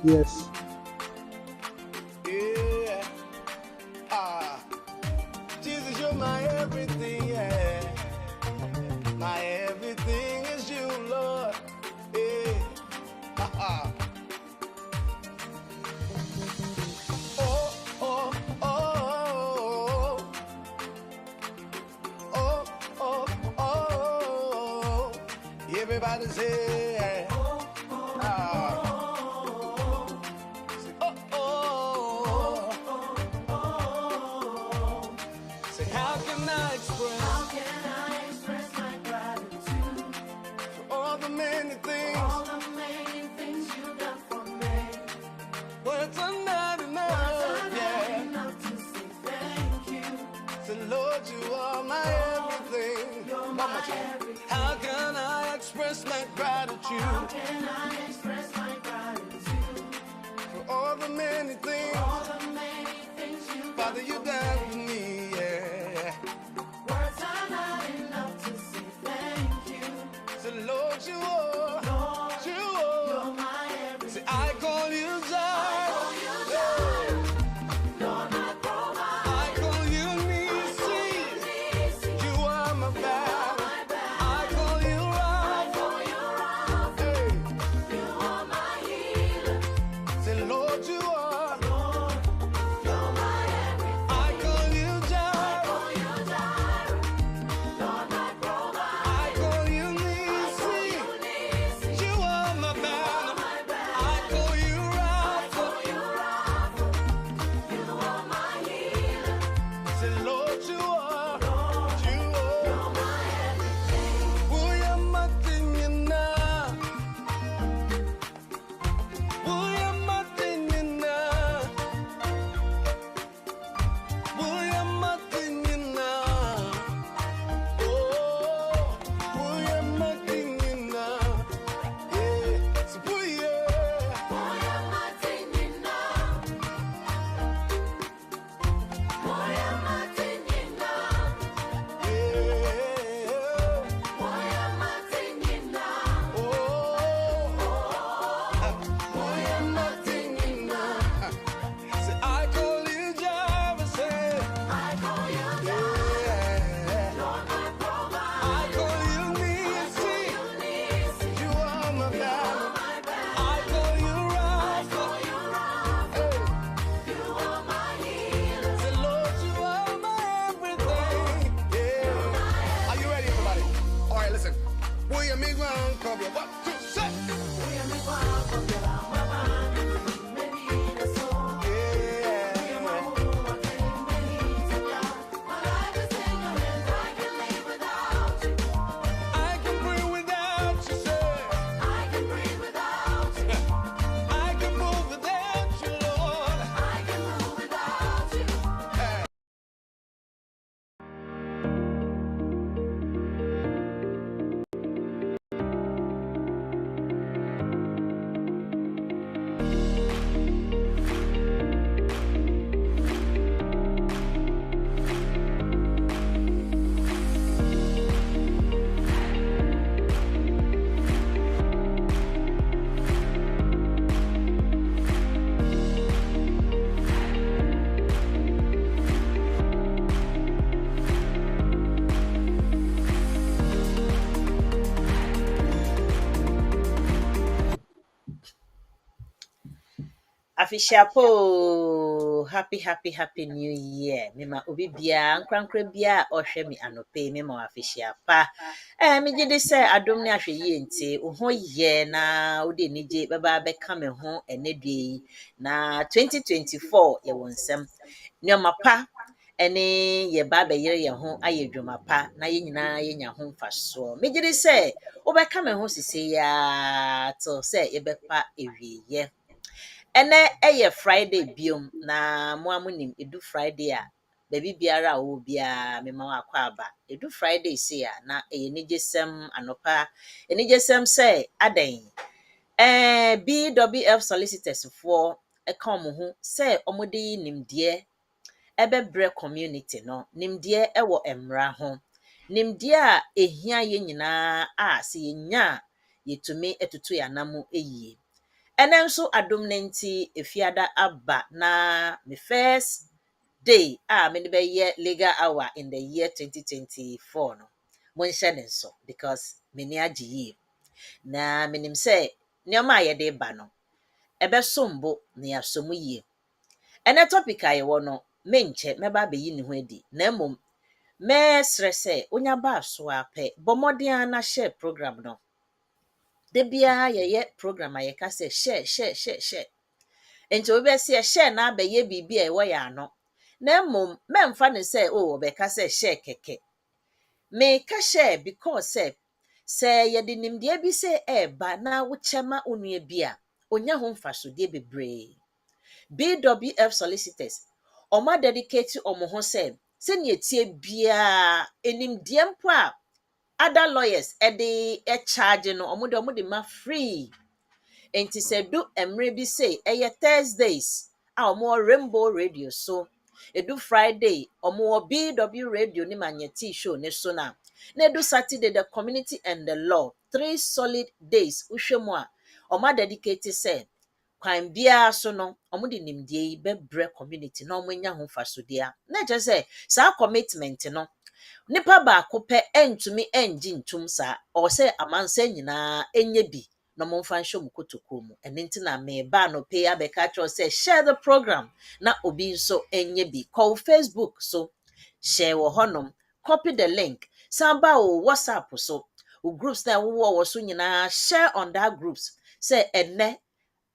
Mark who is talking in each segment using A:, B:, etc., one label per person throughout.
A: Yes.
B: Yeah. Jesus, you're my everything, yeah. My everything is you, Lord. Yeah. Oh, oh, oh, oh, oh, oh. Everybody say, say, how can I express my gratitude for all the many things you've done for me? Words are not enough, yeah, to say thank you. Say, Lord, you are my everything. You're my everything. How can I express my gratitude? How can I express my gratitude for all the many things, Father, you done for me, yeah. Words are not enough to say thank you. So Lord, you are, you're my everything. Say, I call you Jireh. You're my provider. I call you Eunice. You are my battle. I call you Rapha. Hey. You are my healer. Say, Lord, you are.
C: Afishapo, happy new year. Mema obi bia nkwankra bia ohwe mi anope mema afishiapa. Me gide se adom ne ahwe ye nti ho ye na odi nije baba be ka me ho enedwe na 2024 ye wonsem. Nyomapa ene ye ba be yire ye ho ayedwumapa na ye nyina ye nya ho mfaso. Me gide se obeka me ho sisi ya to se ye bepa ewiye. Ene eye Friday biom na mo amunim edu Friday a baby biara wo bia me ma akwa aba edu Friday se ya na eye nigesem anopa enigesem se adan BWF Solicitors for come ho se omode nimde ebebre community no nimde ewo emra ho nimde a ehia ye nyina a se yenya yetumi etutu ya namu eyie And so adom ne nti efiada aba na me first day me be ye legal hour in the year 2024 no. Mo nhyɛ ne nso because me ni agye yie. Na menim sɛ nneɛma a yɛde ba no ɛbɛsombo na yɛasom yie. Ɛnɛ topic a yɛwɔ no menkyɛ mɛba abɛyi ne ho adi. Na mmom mɛsrɛ sɛ onya ba so a pɛ bɔ mmɔden a na share program no. Da biara yɛyɛ program a yɛka sɛ share. Enti obi bɛsɛ share na abɛyɛ biribi a ɛwɔ yɛ ano. Na mmom mɛmfa ne sɛ ɔbɛka sɛ share kɛkɛ. Meka share because sɛ yɛde nimdeɛ bi sɛ ɛɛba na wokyɛma onua bi a onya ho mfasodeɛ bebree. BWF Solicitors ɔma dedicate ɔmo ho sɛ sɛnea tie biara enimdeɛ mpo a other lawyers ɛde charge no ɔmo de ma free. Enti sɛ do mmerɛ bi sɛ ɛyɛ Thursdays a ɔmo Rainbow Radio so edu Friday ɔmo BW Radio ne Manyeti show ne so na edu Saturday the community and the law 3 solid days wohwɛ mu a ɔmo dedicate sɛ kwan biara so no ɔmo de nimdeɛ yi bɛbrɛ community na ɔmo nya ho fasodeɛ na kyerɛ sɛ saa commitment no nipa baako pɛ entumi engye ntum saa ɔwɔ sɛ amansa nyinaa enye bi na ɔmo mfa nhyɛ ɔmo kotokuo mu ɛno nti na meba no pay abɛka kyerɛ sɛ share the program na obi nso enye bi call Facebook so share wɔ hɔnom copy the link samba o WhatsApp so o groups na ɛwowɔ wɔ so nyinaa share on that groups sɛ ɛnɛ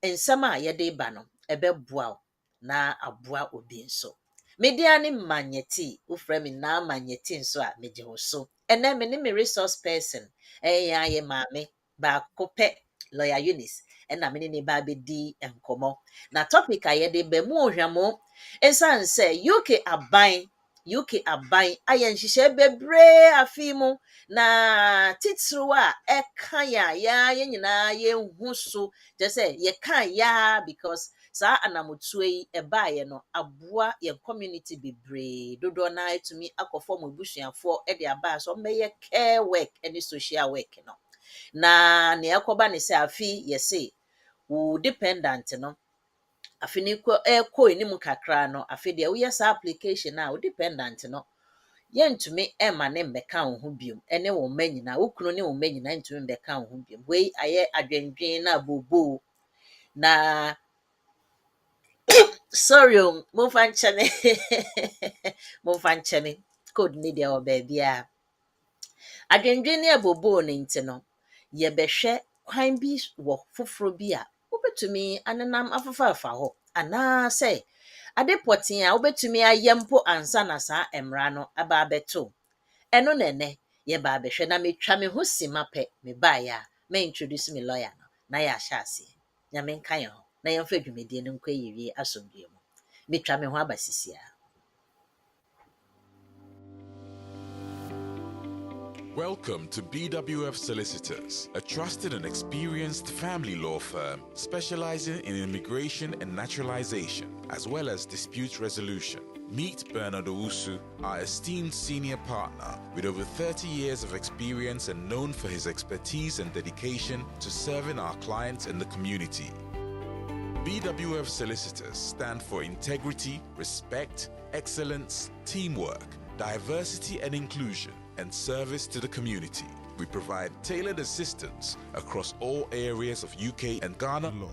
C: nsɛm a yɛde ba no ɛbɛboa wo na aboa obi nso. Media ne Manyeti wofrɛ me na Manyeti nso a megye wo so. Ɛnɛ me ne me resource person ayɛ maame baako pɛ lawyer Eunice ɛna me ne ba bɛdi nkɔmmɔ. Na topic a yɛde ba mu ohwamo ɛsan sɛ UK aban ayɛ nhyehyɛ bebree afi mu na titiriw a ɛka yɛ nyinaa yɛhu so kyerɛ sɛ yɛka ya because saa anamotuo yi ɛbaeɛ no aboa yɛn community bebree dodoɔ na etumi akɔfɔ mo busuafoɔ ɛde aba so ɔmmɛyɛ care work ɛne social work no na ne ɛkɔba ne sɛ afi yɛse wo dependent no afi ne ɛkɔ enim kakra no afi deɛ woyɛ saa application a wo dependent no yɛntumi ɛma ne mbɛka wo ho biom ɛne wo mma nyinaa wo kunu ne wo mma nyinaa ntumi mbɛka wo ho biom wei ayɛ adwendwen na bobo na sorry momfa nkyɛne code ne deɛ wɔ baabia adwendwen ne abobo ne nti no yɛbɛhwɛ kwan bi wɔ foforo bi a wobɛtumi anenam afafa hɔ anaasɛ ade pɔten a wobɛtumi ayɛ mpo ansa na saa mmara no aba abɛto ɛno nɛnɛ yɛba abɛhwɛ na metwa me ho sima pɛ me baeɛ a me introduce me lawyer no na yɛahyɛ aseɛ nyame nka yɛn ho na yɛmfa dwumadie no nkɔ yɛwie asomdue mu metwa me ho aba sisia.
A: Welcome to BWF Solicitors, a trusted and experienced family law firm specializing in immigration and naturalization, as well as dispute resolution. Meet Bernard Owusu, our esteemed senior partner with over 30 years of experience and known for his expertise and dedication to serving our clients and the community. BWF Solicitors stand for integrity, respect, excellence, teamwork, diversity and inclusion, and service to the community. We provide tailored assistance across all areas of UK and Ghana law.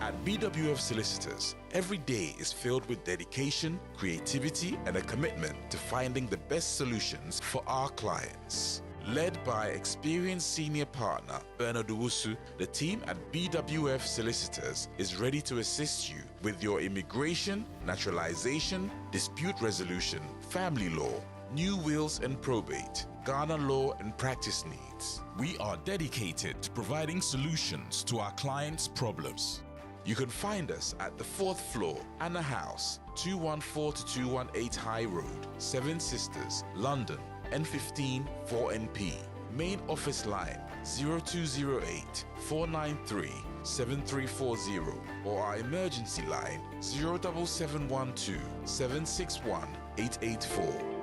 A: At BWF Solicitors, every day is filled with dedication, creativity, and a commitment to finding the best solutions for our clients. Led by experienced senior partner Bernard Owusu, the team at BWF Solicitors is ready to assist you with your immigration, naturalization, dispute resolution, family law, new wills and probate, Ghana law and practice needs. We are dedicated to providing solutions to our clients' problems. You can find us at the 4th floor, Anna House, 214 to 218 High Road, Seven Sisters, London, N15 4NP. Main office line 0208 493 7340 or our emergency line 07712 761 884.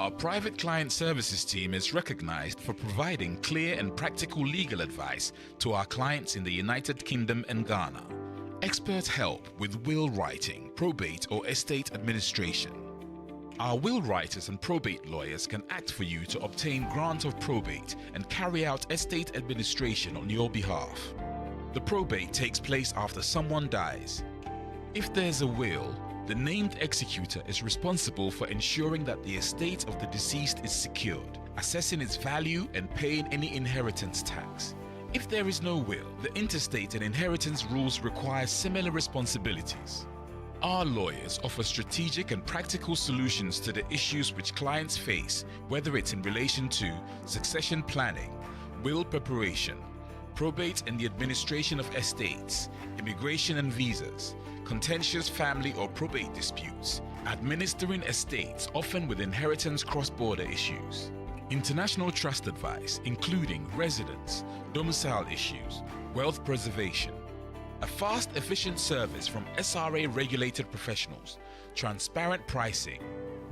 A: Our private client services team is recognized for providing clear and practical legal advice to our clients in the United Kingdom and Ghana. Expert help with will writing, probate or estate administration. Our will writers and probate lawyers can act for you to obtain grant of probate and carry out estate administration on your behalf. The probate takes place after someone dies. If there's a will, the named executor is responsible for ensuring that the estate of the deceased is secured, assessing its value and paying any inheritance tax. If there is no will, the interstate and inheritance rules require similar responsibilities. Our lawyers offer strategic and practical solutions to the issues which clients face, whether it's in relation to succession planning, will preparation, probate and the administration of estates, immigration and visas, contentious family or probate disputes, administering estates often with inheritance cross-border issues, international trust advice including residence, domicile issues, wealth preservation, a fast, efficient service from SRA-regulated professionals, transparent pricing.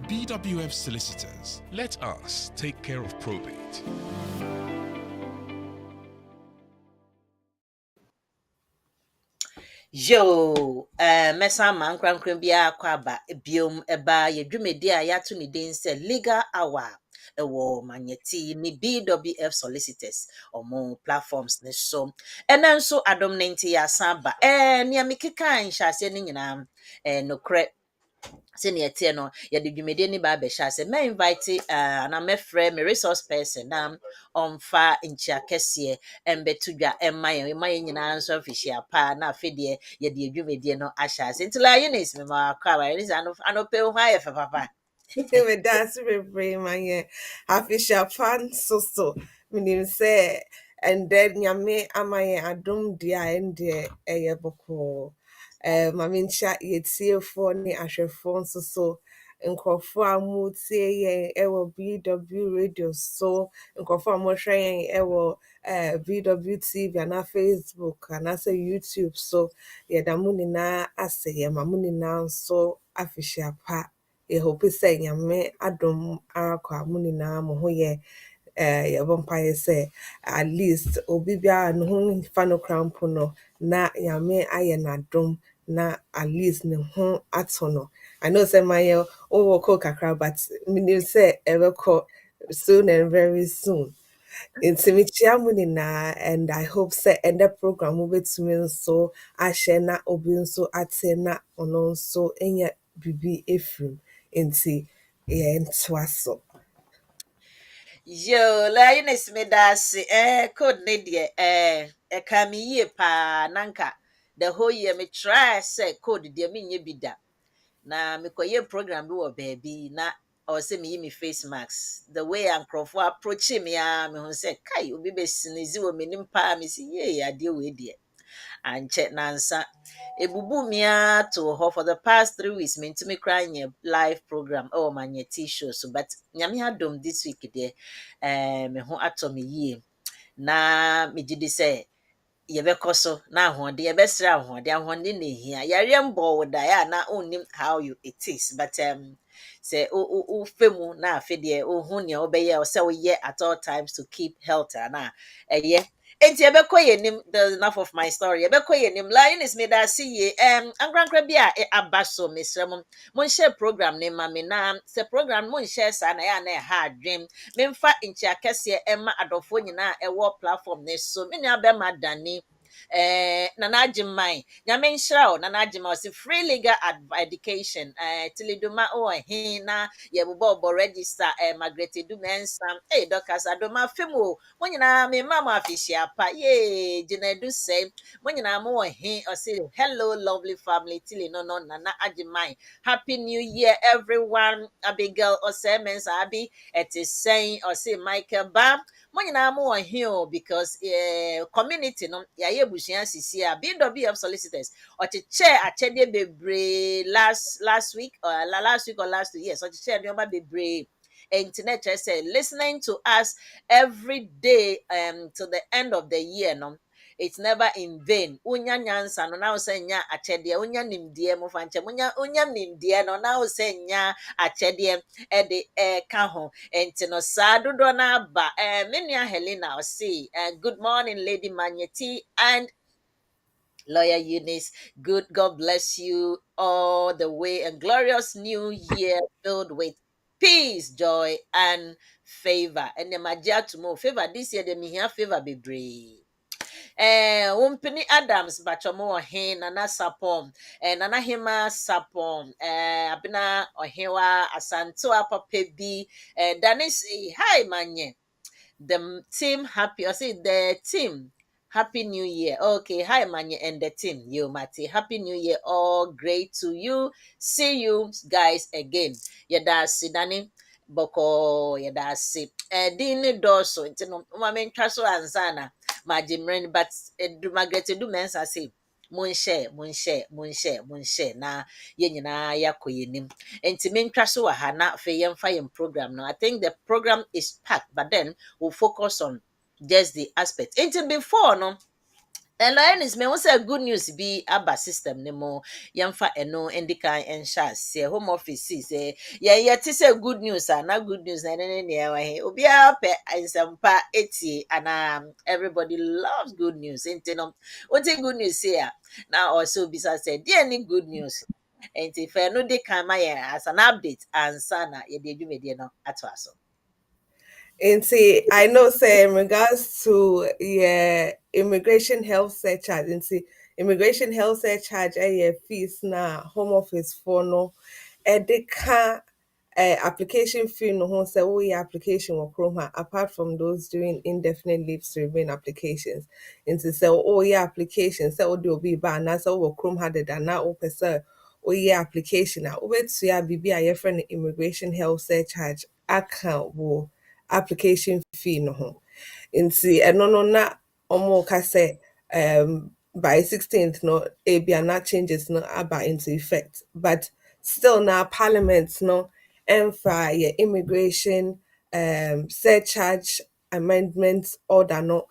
A: BWF Solicitors, let us take care of probate.
C: Yo, mesa man krankran bia kwaba biom eba yedwumedi a yato ne den se legal hour ewo manyeti ni BWF Solicitors omo platforms ne so ena nso adom 90 ya saba nia mikeka nhase ne nyina nokre senior tie no ya de dwumede ni ba be sha se me invite na me frɛ me resource person na onfa nchia kese embetudwa emaye nyina nso afihia pa na afede ya de dwumede no ahya se ntila Eunice me ma kwa ba Eunice anope ho aye fa papa
D: me dance bebree manye afisha fan so menim say and then nyame amaye adom dia ende eye boko mamincha yetiefo ne ahwefo nso nkrofo amutie ye ewo BW radio so nkrofo amohwe ye ewo BW TV na Facebook na say YouTube so ye damuni na ase ye mamuni na nso afisha pa e hope say nyame adom akwa muni na mo ho ye ye vampire say at least obi bia no ho fa no crampo no na nyame aye na dom na at least ne ho atono. I know say my oh kakra but me say eveko soon and very soon. It's muni na and I hope say end the program will be to me so I share na obi so ate na ono so enye bibi efrim enti ye ntwaso.
C: yo la Eunice me da se code ne de kami ye pa nanka the whole year me try say code de me nye bida na mekoye program bi wo baby na or say me face mask the way ankrofo approach me me hu say kai obi be sinizi wo menim pa me say ye ade we de anche nansa ebubu mi to ho for the past 3 weeks me ntimi cry nye live program oh manye t-shirt so but nyame adom this week de me ho ato me yie na me gidi say yebekɔ so na ahode yebesra ahode na ehia yare mbo wo da ya na onnim how you it is but say o femu na afede o hu ne obeye o say o ye at all times to keep health na eye enti yebekɔ yenim the enough of my story yebekɔ yenim Eunice me da see ye ankrankra bi a abaso mesrem mon share program ne ma me na say program mon share sa na ya na ha adwem memfa nchi akese ema adofo nyina ewo platform ne so me nua be madani nana ajimai nyame nhyira o nana ajima o se free legal education tiliduma o he na ye bobo register Margaret Dumensa doctors adoma femu mo nyina me mama afishia pa ye jinedu say mo nyina mo he o say hello lovely family tili no nana ajimai happy new year everyone Abigail o say mensa abi it is saying o say Michael Bam mo nyina mo he o because community no ya ye bushia sisi a BWF Solicitors or to chair a chede bebre last week or last week or last 2 years or to chair the bebre internet say listening to us every day to the end of the year no it's never in vain. Unya nyansa no na ose nya achede, unya nimdie mo fanche, unya nimdie no na ose nya achede e de ka ho. Enti no sa dodo na ba me nua Helena o see. Good morning Lady Magneti and Lawyer Eunice. Good, God bless you all the way. A glorious new year filled with peace, joy, and favor. And the magia tomorrow favor this year, the mihia favor be brave. Wumpini Adams bachomo ohe nana sapom nana hima sapom abina ohewa asanto papa bi danis hi manye the team happy. I say the team happy new year. Okay, hi Manya and the team. You Mati, happy new year. All great to you. See you guys again. Yada sidani boko yada si. Dini doso. Intino umamen traso anzana. Majimren but do magrete do mensa say. Munshare na yɛn nyinaa yɛakɔ yɛn nim nti mentwa so wɔ ha na afei yɛmfa yɛn program no. I think the program is packed, but then we'll focus on just the aspect nti before no. And Eunice, me say good news be aba system ne mo yamfa eno indikan ensha say home office say yeah say good news na good news na ne wa he obi pe ansampa eti and everybody loves good news enti no what good news say now also bisa say there any good news enti fe no de kan ma as an update ansa na ye de dwumedie no ato aso.
D: And see, I know, say, in regards to immigration health surcharge, and see, immigration health surcharge, fees na home office for no, they can application fee no home say, oh, yeah, application or Chroma, apart from those doing indefinite leave to remain applications. And to say, oh, yeah, application, say, oh, do be ban, na so, Chrome had it, and now, open, sir, oh, yeah, application, now, over to ya, BB, I friend immigration health surcharge account, wo application fee no ho nti ɛno no na ɔmo ka sɛ by 16th no ebia na changes no aba into effect but still na parliament no ɛmfa yɛ immigration surcharge amendment order no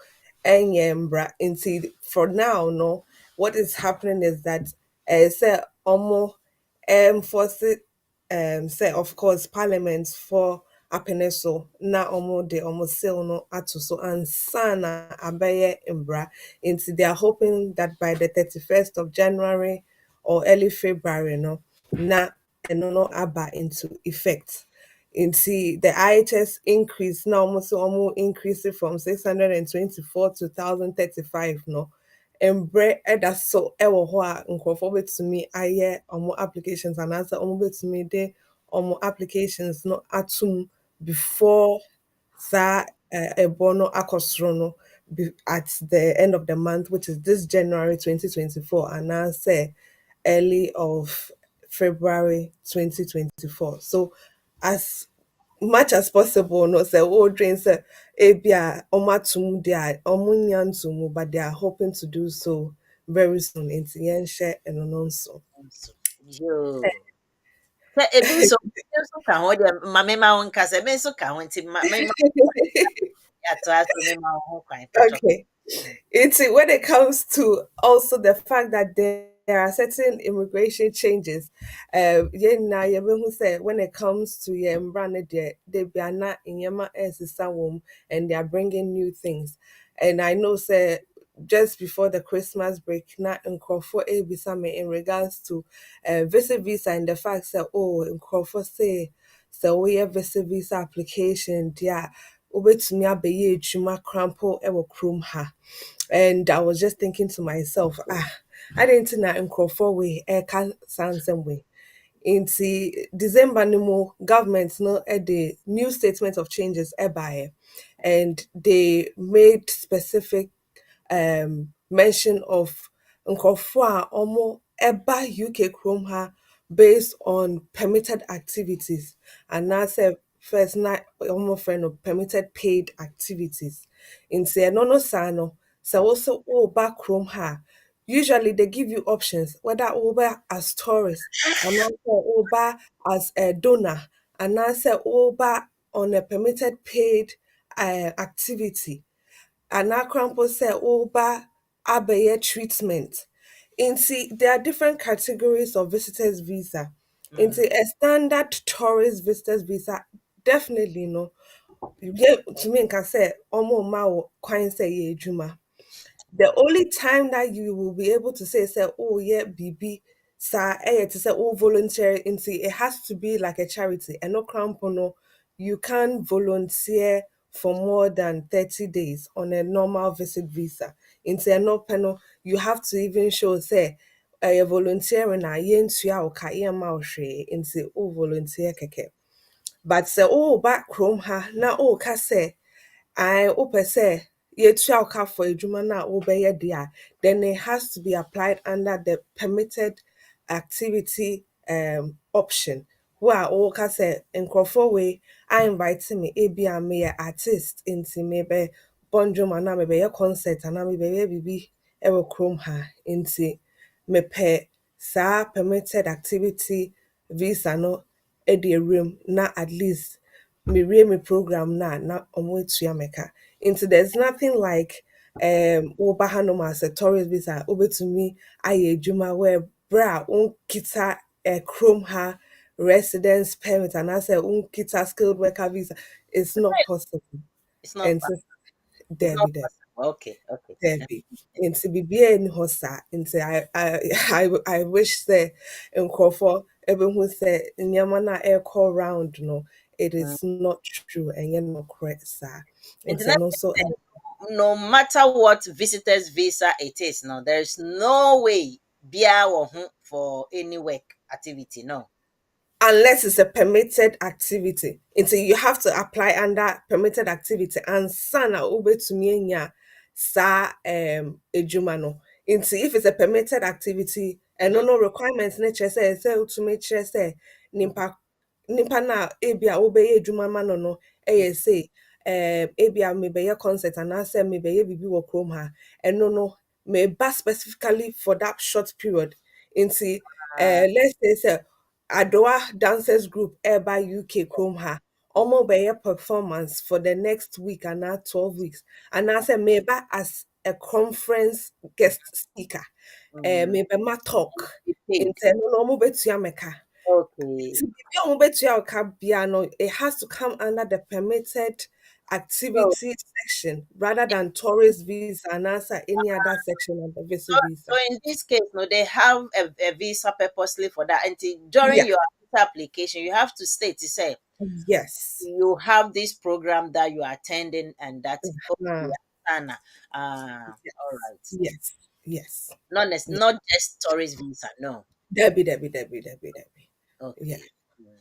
D: ɛnyɛ mbra nti for now no what is happening is that sɛ ɔmo enforce say of course parliament for apene so na omo de omo sale no ato so ansa na abeye mbra into they are hoping that by the 31st of January or early February no na eno no aba into effect into the IHS increase now almost increase it from 624 to 1035 no embre ɛda so ɛwɔ hɔ a nkurɔfoɔ betumi ayɛ ɔmo applications anaasɛ ɔmo betumi de ɔmo applications no atum before saa ɛbɔ no akɔ soro no at the end of the month which is this January 2024 anaasɛ early of February 2024 so as much as possible no say oh drain say ebia omatum they are omunyantum but they are hoping to do so very soon in share and so
C: Yo. Ebi so ka ho de mame ma won ka se ebi so ka ho nti mame ma ato aso me ma ho kwan pacho.
D: okay. It's when it comes to also the fact that there are certain immigration changes. Yeah, now you who say when it comes to brand they be not in Yama as and they are bringing new things. And I know say just before the Christmas break, not in Crawford A in regards to visit visa and the fact that oh in Crawford say so we have visit visa application, yeah. Wobɛtumi abɛyɛ adwuma crampo ɛwɔ kurom ha and I was just thinking to myself I didn't know nkurɔfoɔ wei ɛka saa nsɛm wei nti December no mu government no the new statement of changes ɛbaeɛ and they made specific mention of nkurɔfoɔ a ɔmo ɛba UK kurom ha based on permitted activities and I said first na ɔmo friend of permitted paid activities nti ɛno no saa no sɛ also woba kurom ha usually they give you options whether woba as tourist anaasɛ woba as a donor anaasɛ woba on a permitted paid activity anaa koraa mpo sɛ woba abeye treatment. Inti, there are different categories of visitors visa. Inti, a standard tourist visitors visa, definitely no. You get to me, can say, omo ma wo kwan say ye juma. The only time that you will be able to say, oh yeah, BB, sir, to say, oh, volunteer into it has to be like a charity. And no crampono, you can't volunteer for more than 30 days on a normal visit visa. Into a no panel, you have to even show, say, a volunteering a yen tuya or kaya into oh volunteer keke. But say, oh, back home ha, na oh, kase. I wopɛ sɛ yɛtua wo ka for adwuma no a wobɛyɛ deɛ a, then it has to be applied under the permitted activity option. Wo a woka sɛ nkurɔfoɔ wei I invite me ebi a meyɛ artist nti mebɛbɔ ndwom anaa mebɛyɛ concert anaa mebɛyɛ biribi wɔ kurom ha nti mepɛ saa permitted activity visa no de awuram na at least mewie me program na ɔmo atua me ka. Nti there's nothing like woba hanom as a tourist visa wobɛtumi ayɛ adwuma where berɛ a wonkita kurom ha residence permit anaasɛ wonkita skilled worker visa, it's not possible.
C: It's not
D: And
C: possible.
D: so
C: It's not
D: there.
C: possible. Okay, okay.
D: Debbie. Nti biribiara nni hɔ saa. Nti I wish sɛ nkurɔfoɔ ɛbɛhu sɛ nneɛma no a ɛrekɔ round no, it
C: Mm.
D: is not true. Ɛnyɛ nokorɛ saa. Nti
C: Internet,
D: ɛno nso
C: no matter what visitors visa it is, no, there is no way bia or for any work activity. No.
D: unless it's a permitted activity. Until you have to apply under permitted activity and sana ubetumi anya sa ejuma no. Until if it's a permitted activity and no requirements nature say to make sure say nimpa na ebia obeye ejuma ma no say ebia mebeye concert and answer mebeye bibi wo krom ha and no may ba specifically for that short period until
C: Ah,
D: let's say Adoa Dancers Group by UK Chrome ha. Omo be performance for the next week and now 12 weeks. And I say maybe as a conference guest speaker. Maybe ma talk.
C: you
D: In
C: paid.
D: no omo betua meka.
C: Okay.
D: Omo betua oka bia no, it has to come under the permitted
C: So,
D: activity section rather than tourist visa and answer any other section of the
C: so,
D: visa visa.
C: so in this case, no, they have a visa purposely for that. And during
D: Yeah.
C: your visa application, you have to state to say
D: Yes.
C: you have this program that you are attending, and that okay,
D: Uh,
C: Anna. All right.
D: yes. Yes.
C: Not just tourist visa. No.
D: Debbie. Yeah.
C: Okay. Mm.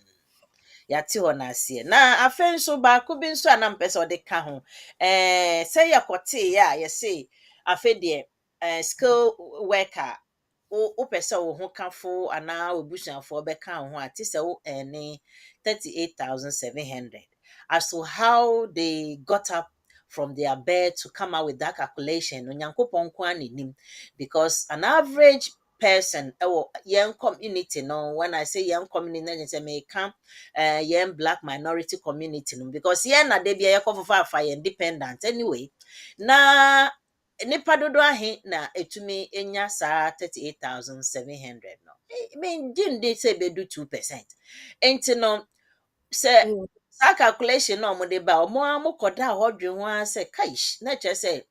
C: Yɛate hɔ no aseɛ na afei nso baako bi nso a na mpɛ sɛ ɔde ka ho sɛ yɛkɔteeɛ a yɛse afei deɛ skill worker wopɛ sɛ wo ho kafo anaa obusuafoɔ bɛka wo ho a te sɛ wo ɛne 38,700 as to how they got up from their bed to come out with that calculation onyankopɔn nko a n'anim because an average person young community no when I say young community na say may come young black minority community no because na de bia yɛkɔfofa afa independent anyway na nipa dodo ahe na etumi enya saa 38,700 no I mean gye de say bedu 2%. Enti no sɛ
D: Mm.
C: saa calculation na ɔmo de ba ɔmo a mo kɔda a hɔdwe ho a sɛ kaish na kyerɛ sɛ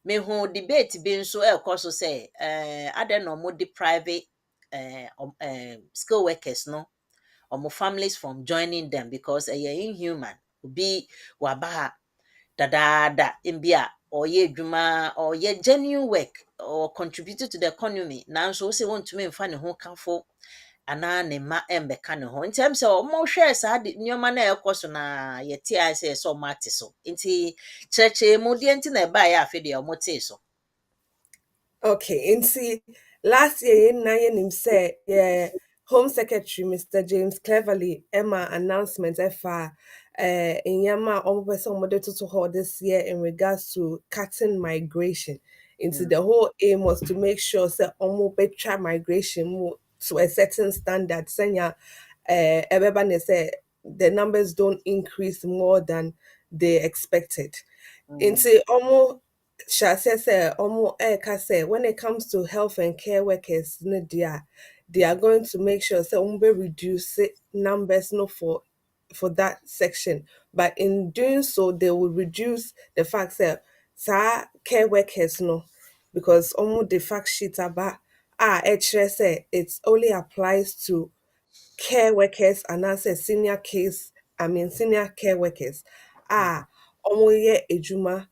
C: mehu debate bi nso ɛrekɔ so sɛ adɛn na ɔmo de private skill workers no ɔmo families from joining them because ɛyɛ inhuman obi waba ha dadaada bi a ɔyɛ adwuma ɔyɛ genuine work or contributed to the economy nanso wo sɛ wɔntumi mfa ne ho kafo anaa ne mma ɛmbɛka ne ho nti ɛm sɛ ɔmo hwɛ saa de nneɛma no a ɛkɔ so na yɛte ayɛ sɛ ɛsɛ ɔmo ate so nti kyerɛkyerɛ mu deɛ nti na ɛbaeɛ a afei deɛ ɔmo tee so.
D: Okay. And see, last year, in say, yeah, Home Secretary Mr. James Cleverly, Emma announcement, in Yama, almost somebody to hold this year in regards to cutting migration. Into
C: Mm,
D: the whole aim was to make sure that almost better migration to a certain standard. Senya, everybody say the numbers don't increase more than they expected.
C: mm,
D: Into almost Shase say omo eka say when it comes to health and care workers no they are going to make sure say omo be reduce numbers no for that section, but in doing so they will reduce the fact that sa care workers no, because omo the fact sheet about actually say it only applies to care workers and as a senior care workers omo ye ejuma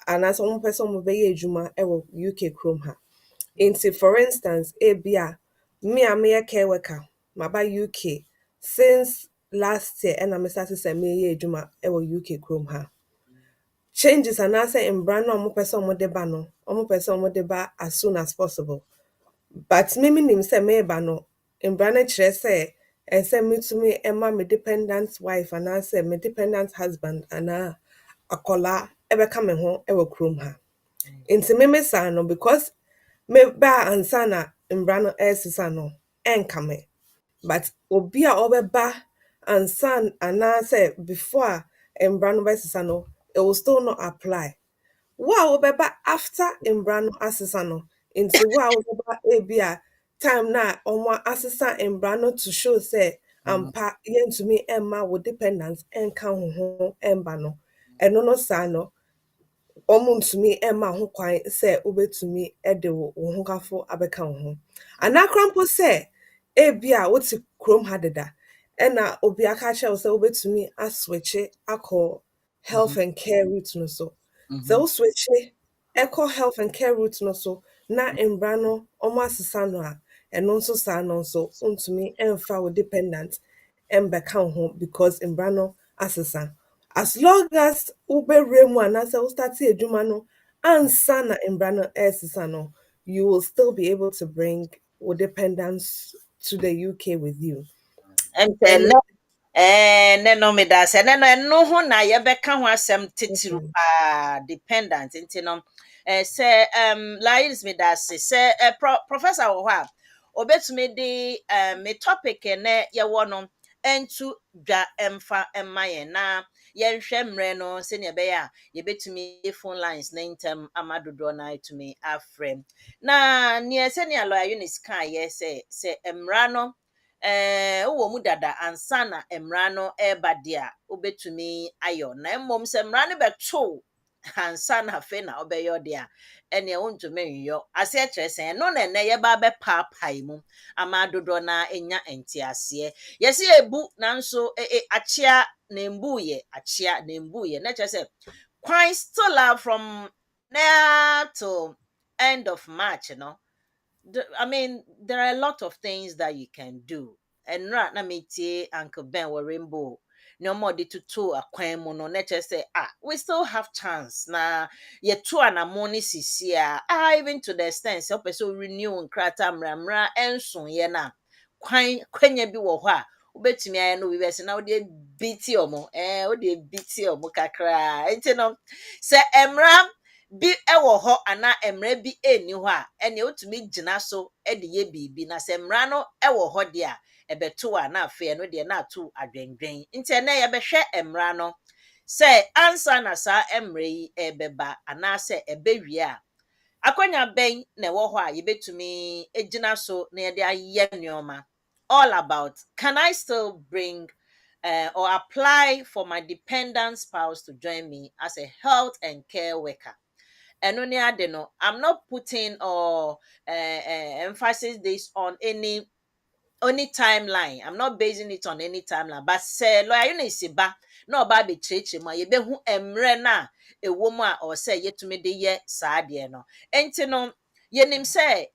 D: and as one person will be ejuma ewo UK Chrome ha. Into for instance, ebia me a me a care worker, my ba UK since last year and I started say me ejuma ewo UK Chrome ha. Changes and answer in brand no person mo de ba no, omo person mo de ba as soon as possible. But me nim say me ba no in brand chere say and say me to me Emma me dependent wife and answer me dependent husband and akola ebe ka me ho ewo Chrome ha. Nti me saa no because me ba ansa na mbra no esisa no enka me, but obi a obeba ansa say before mbra no besisa no it will still not apply. Wa obeba after mbra no asisa no nti wa obeba ebia time na onwa asisa mbra no to show say ampa yentumi emma wo dependence enka ho emba no eno no saa no ɔmo ɛma ho kwan sɛ wobɛtumi ɛde wo ho kafo abɛka wo ho anakora mpo sɛ ebi a wote kurom ha deda ɛna obi aka kyerɛ wo sɛ wobɛtumi aswitche akɔ health and care route no so sɛ wo switche ɛkɔ health and care route no so na mbra no ɔmo asesa no a ɛno nso saa no nso wontumi ɛmfa wo dependent ɛmbɛka wo ho because mbra no asesa. As long as ubewure mu anasa wo start adwuma no ansa na mbra no esisa no, you will still be able to bring your dependents to the UK with you.
C: And
D: And
C: ne no me da se ne no ho na ye beka ho asem titiru dependent nti no se lines me da se professor wo ha obetumi de me topic ne ye wo no entu dwa emfa emaye na ye nhwe mre no se ne be ya ye betumi phone lines na intem amadodo na itumi afrem na ne se ne lawyer Eunice kan ye se emra no wo mu dada ansa na emra no eba dia obetumi ayo na mmom se emra no beto ansa na fe na obeyo dia ene wontumi nyo ase kyerese no na ene ye ba be papai mu ama dodo na enya entiase yesi ebu nanso achia na mbuye achia na mbuye na kyerese kwan still out from now to end of March, I mean, there are a lot of things that you can do. And right now, me tie Uncle Ben or Rainbow. No more de to a kwan mu no nature say we still have chance na ye two and a money sisia even to the extent so person renew and krata mramra enso ye na kwanya bi wo ho a obetumi aye no we be say na we biti omo we dey biti omo kakra enti no se emra bi ewo ho ana emra bi eni ho a ene otumi gina so de ye bibi na se emra no ewo ho de a ebeto a na afa no de na ato adwendwen nti ene ye behwe emra no se ansa na sa emra yi ebeba ana se ebewie a akwanya ben na ewo ho a ye betumi egina so na ye de aye nneoma all about can I still bring or apply for my dependent spouse to join me as a health and care worker. And only I don't know. I'm not putting or emphasis this on any timeline. I'm not basing it on any timeline. But say lawyer you know ba no ba be cheche ma ye be hu emre na e woman or say yetumi de ye saa de no. Enti no ye nim say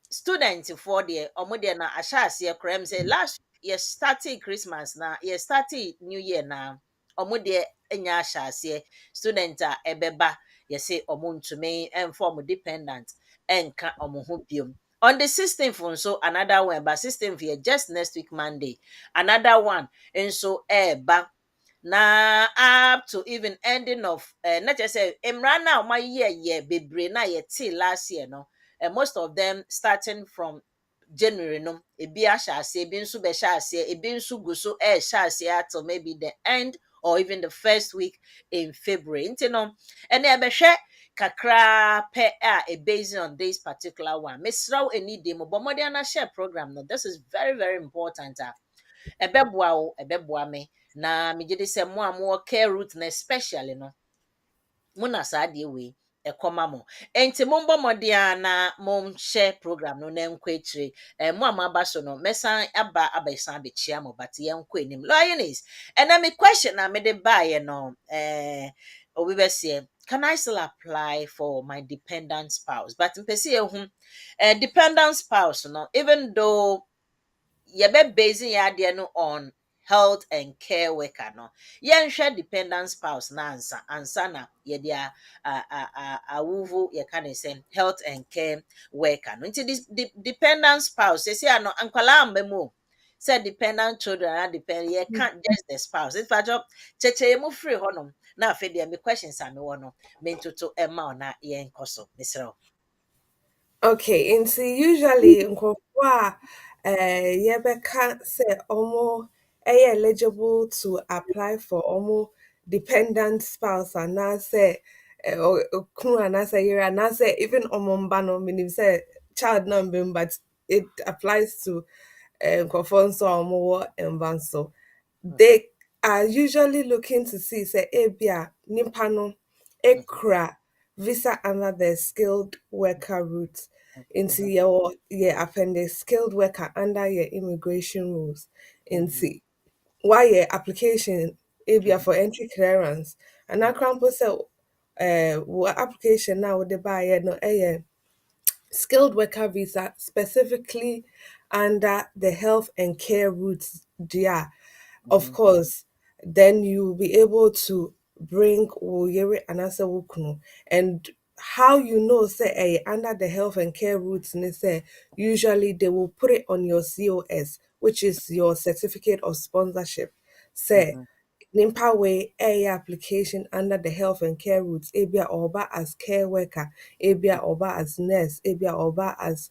C: student for the omo na ashase ye kram say last year started Christmas na ye started new year na omo de enya ashase student a ebeba ye say omo ntumi inform dependent enka omo ho biom on the 16th so another one but 16th here just next week Monday another one and so eba na up to even ending of not just say imran now my year bebre na ye till last year no and most of them starting from January no ebi ahyase ebi nso be hyase ebi nso guso hyase till maybe the end or even the first week in February nti no ene ebehwe kakra pe a based on this particular one. Miss Row any demo, but more than a share program. No, this is very, very important. Ebeboa o, ebeboa me. Na me gye say more care route, especially no. Muna saa deɛ wei ɛkɔma mo enti mombɔ mmɔden a na monhyɛ program no na nkɔ akyire mo a moaba so no mɛsan abɛsan abɛkyia mo but yɛnkɔ anim Eunice ɛna me question a mede baeɛ no obi bɛseɛ can I still apply for my dependent spouse but mpɛ sɛ yɛhu dependent spouse no even though yɛbɛ basing yɛ adeɛ no on health and care worker no yɛnhwɛ dependent spouse na ansa na yɛde awuvu yɛka ne sɛ health and care worker no nti dependent spouse sɛsi ano nkwalaa mba mu o sɛ dependent children and dependent yɛka just the spouse nfa kyɛkyɛ mu free hɔnom na afei deɛ me questions a mewɔ no mentoto ɛma o na yɛnkɔ so mesrɛ wo.
D: Okay, nti usually nkurɔfoɔ a yɛbɛka sɛ ɔmo eligible to apply for ɔmo dependent spouse anaasɛ kunu anaasɛ yere anaasɛ even ɔmo mba no menim sɛ child na mbem but it applies to nkurɔfoɔ nso a ɔmo wɔ mba nso. They are usually looking to see sɛ ebia nipa no ekura visa under the skilled worker route. Into your appendix skilled worker under your immigration rules. Into why your application ABA for entry clearance. And I can put what application now with the buyer no skilled worker visa specifically under the health and care routes. Yeah, of course, then you'll be able to bring Woyere and answer Wukunu. And how you know, say, under the health and care routes, say, usually they will put it on your COS, which is your certificate of sponsorship. Say, Nimpa way application under the health and care routes, Abia Oba as care worker, Abia Oba as nurse, Abia Oba as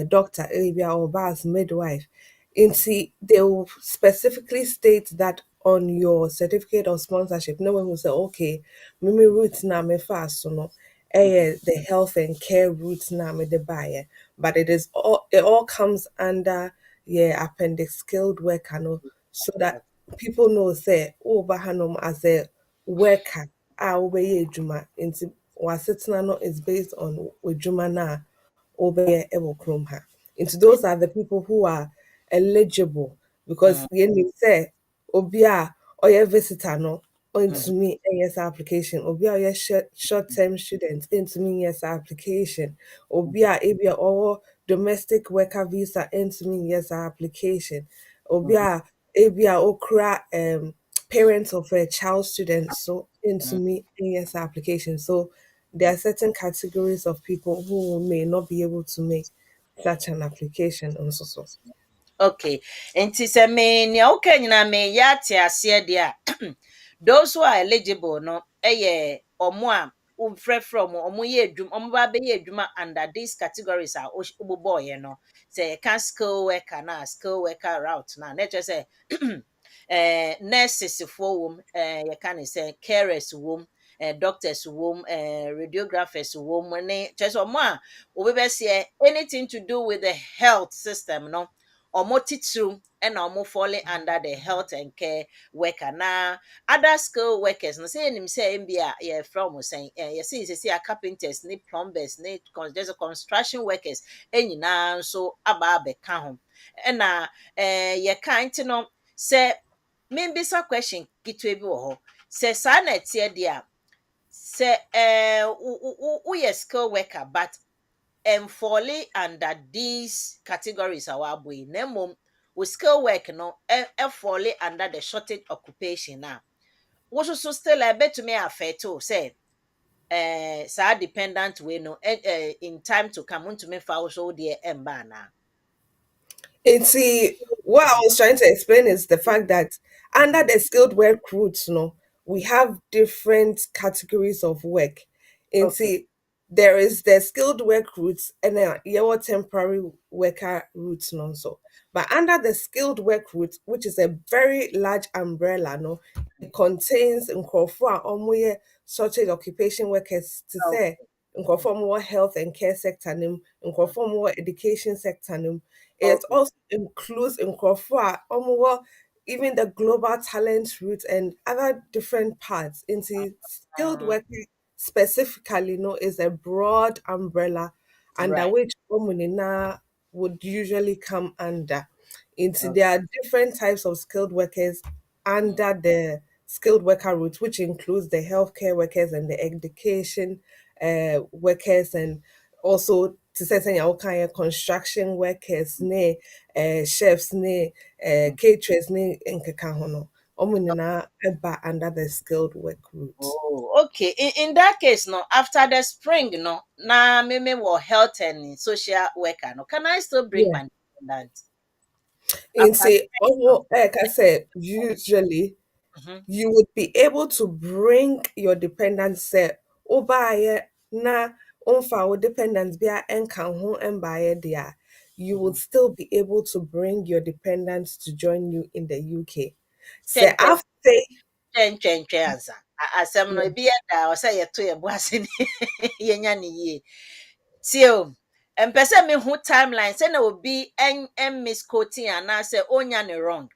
D: doctor, Abia Oba as midwife. They will specifically state that on your certificate of sponsorship. No one will say, okay, mimi route na me fast, so no, the health and care route na me the buyer. But it all comes under appendix skilled worker, no, so that people know say oh bahanom as a worker wobɛyɛ adwuma nti wasetena no is based on adwuma no a wobɛyɛ ɛwɔ kurom ha nti those are the people who are eligible because yɛnim sɛ obi a ɔyɛ visitor no ɔntumi ɛnyɛ saa application obi a ɔyɛ short term student ntumi nyɛ saa application obi a ebi a ɔwɔ domestic worker visa ntumi nyɛ saa application obi a ebi a okra parents of a child student so into me yes application so there are certain categories of people who may not be able to make such an application also so.
C: Okay. Nti sɛ me nea woka nyinaa me yɛ ate aseɛ deɛ a those who are eligible no ɛyɛ ɔmo a wofrɛfrɛ ɔmo yɛ adwuma ɔmo ba bɛyɛ adwuma under these categories a wobobɔɔyɛ no sɛ yɛka skill worker na skill worker route na kyerɛ sɛ nurses foɔ wom yɛka ne sɛ carers wom doctors wom radiographers wom ne kyerɛ sɛ ɔmo a wobɛbɛseɛ anything to do with the health system no ɔmo titiriw ɛna ɔmo falling under the health and care worker na other skill workers no sɛ yɛnim sɛ bi a yɛfrɛ ɔmo sɛn yɛsɛ sɛ a carpenters ne plumbers ne construction workers nyinaa nso aba abɛka ho ɛna yɛka nti no sɛ membisa question ketewa bi wɔ hɔ sɛ saa na ɛteɛ deɛ a sɛ woyɛ skill worker but falling under these categories a wɔabɔ yi na mmom wo skill work no falling under the shortage occupation a wo so still ɛbɛtumi affect wo sɛ saa dependent way no in time to come wontumi fa wo so wo deɛ ɛmba anaa.
D: What I was trying to explain is the fact that under the skilled work routes, we have different categories of work. There is the skilled work routes and then your temporary worker routes, so. But under the skilled work route, which is a very large umbrella, contains nkurɔfoɔ a wɔyɛ shortage occupation workers to say nkurɔfoɔ a wɔwɔ health and care sector no mu, nkurɔfoɔ a wɔwɔ education sector no mu. It
C: Okay.
D: also includes nkurɔfoɔ a wɔwɔ even the global talent route and other different parts into skilled
C: Uh,
D: worker specifically is a broad umbrella under
C: right.
D: which women would usually come under. Into
C: Okay.
D: there are different types of skilled workers under the skilled worker route, which includes the healthcare workers and the education workers, and also to say kind of construction workers, ne chefs, ne caterers, ne nkeka ho no. Omo nyinaa ɛba under the skilled work route.
C: Oh, okay. In that case, no, after the spring, no, na me will health and social worker. No, can I still bring
D: Yeah.
C: my dependent after
D: Into
C: spring? No?
D: like I said, usually
C: Mhm.
D: you would be able to bring your dependents set obaye na umfa wo dependents bia enka ho embaye dia, you would
C: Mhm.
D: still be able to bring your dependents to join you in the UK. Say
C: Chen chen
D: after
C: chen ansa. Asɛm no ebi yɛ da ɔsɛ yɛto yɛ bo ase ne yɛnya ne yie. Tio. Mpɛ sɛ mehu timeline sɛ na obi en misquoting anaasɛ onya ne wrong.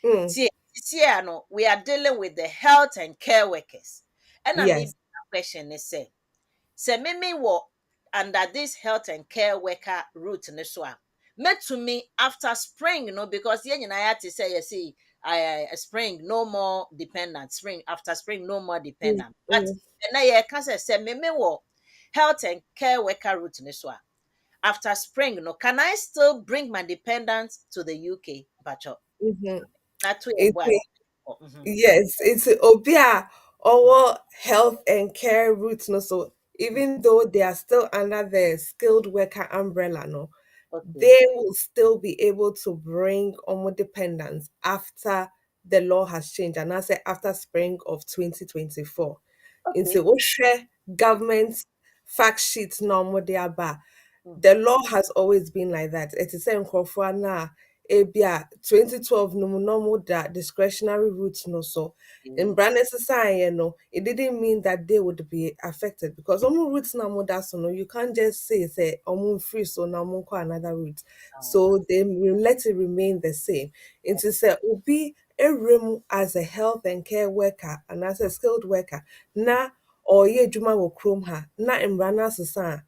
D: mm,
C: See, here no, we are dealing with the health and care workers. And I mean,
D: yes,
C: question is say me wo under this health and care worker route ne so a met to me after spring, because yen I had to say, you see, I spring no more dependent, spring after spring no more
D: mm,
C: dependent. But
D: mm,
C: and I can say me wo health and care worker route ne so a after spring, no, can I still bring my dependents to the UK? But
D: mhm.
C: not to a
D: It,
C: boy. Mhm.
D: yes, it's obia our health and care route no, so even though they are still under the skilled worker umbrella no,
C: Okay.
D: they will still be able to bring on dependents after the law has changed, and I say after spring of 2024.
C: Okay.
D: Into Oshe government fact sheet no they aba.
C: Mm.
D: The law has always been like that. It is saying na ebia 2012 no mu no mu da discretionary route no so in
C: Okay.
D: brand necessary no, it didn't mean that they would be affected because omu routes na mu da so no, you can't just say omu free so na mu ko another route, so they will let it remain the same. Into say obi erem as a health and care worker and as a skilled worker na ɔyɛ adwuma wɔ kurom ha na mmara no asesa a,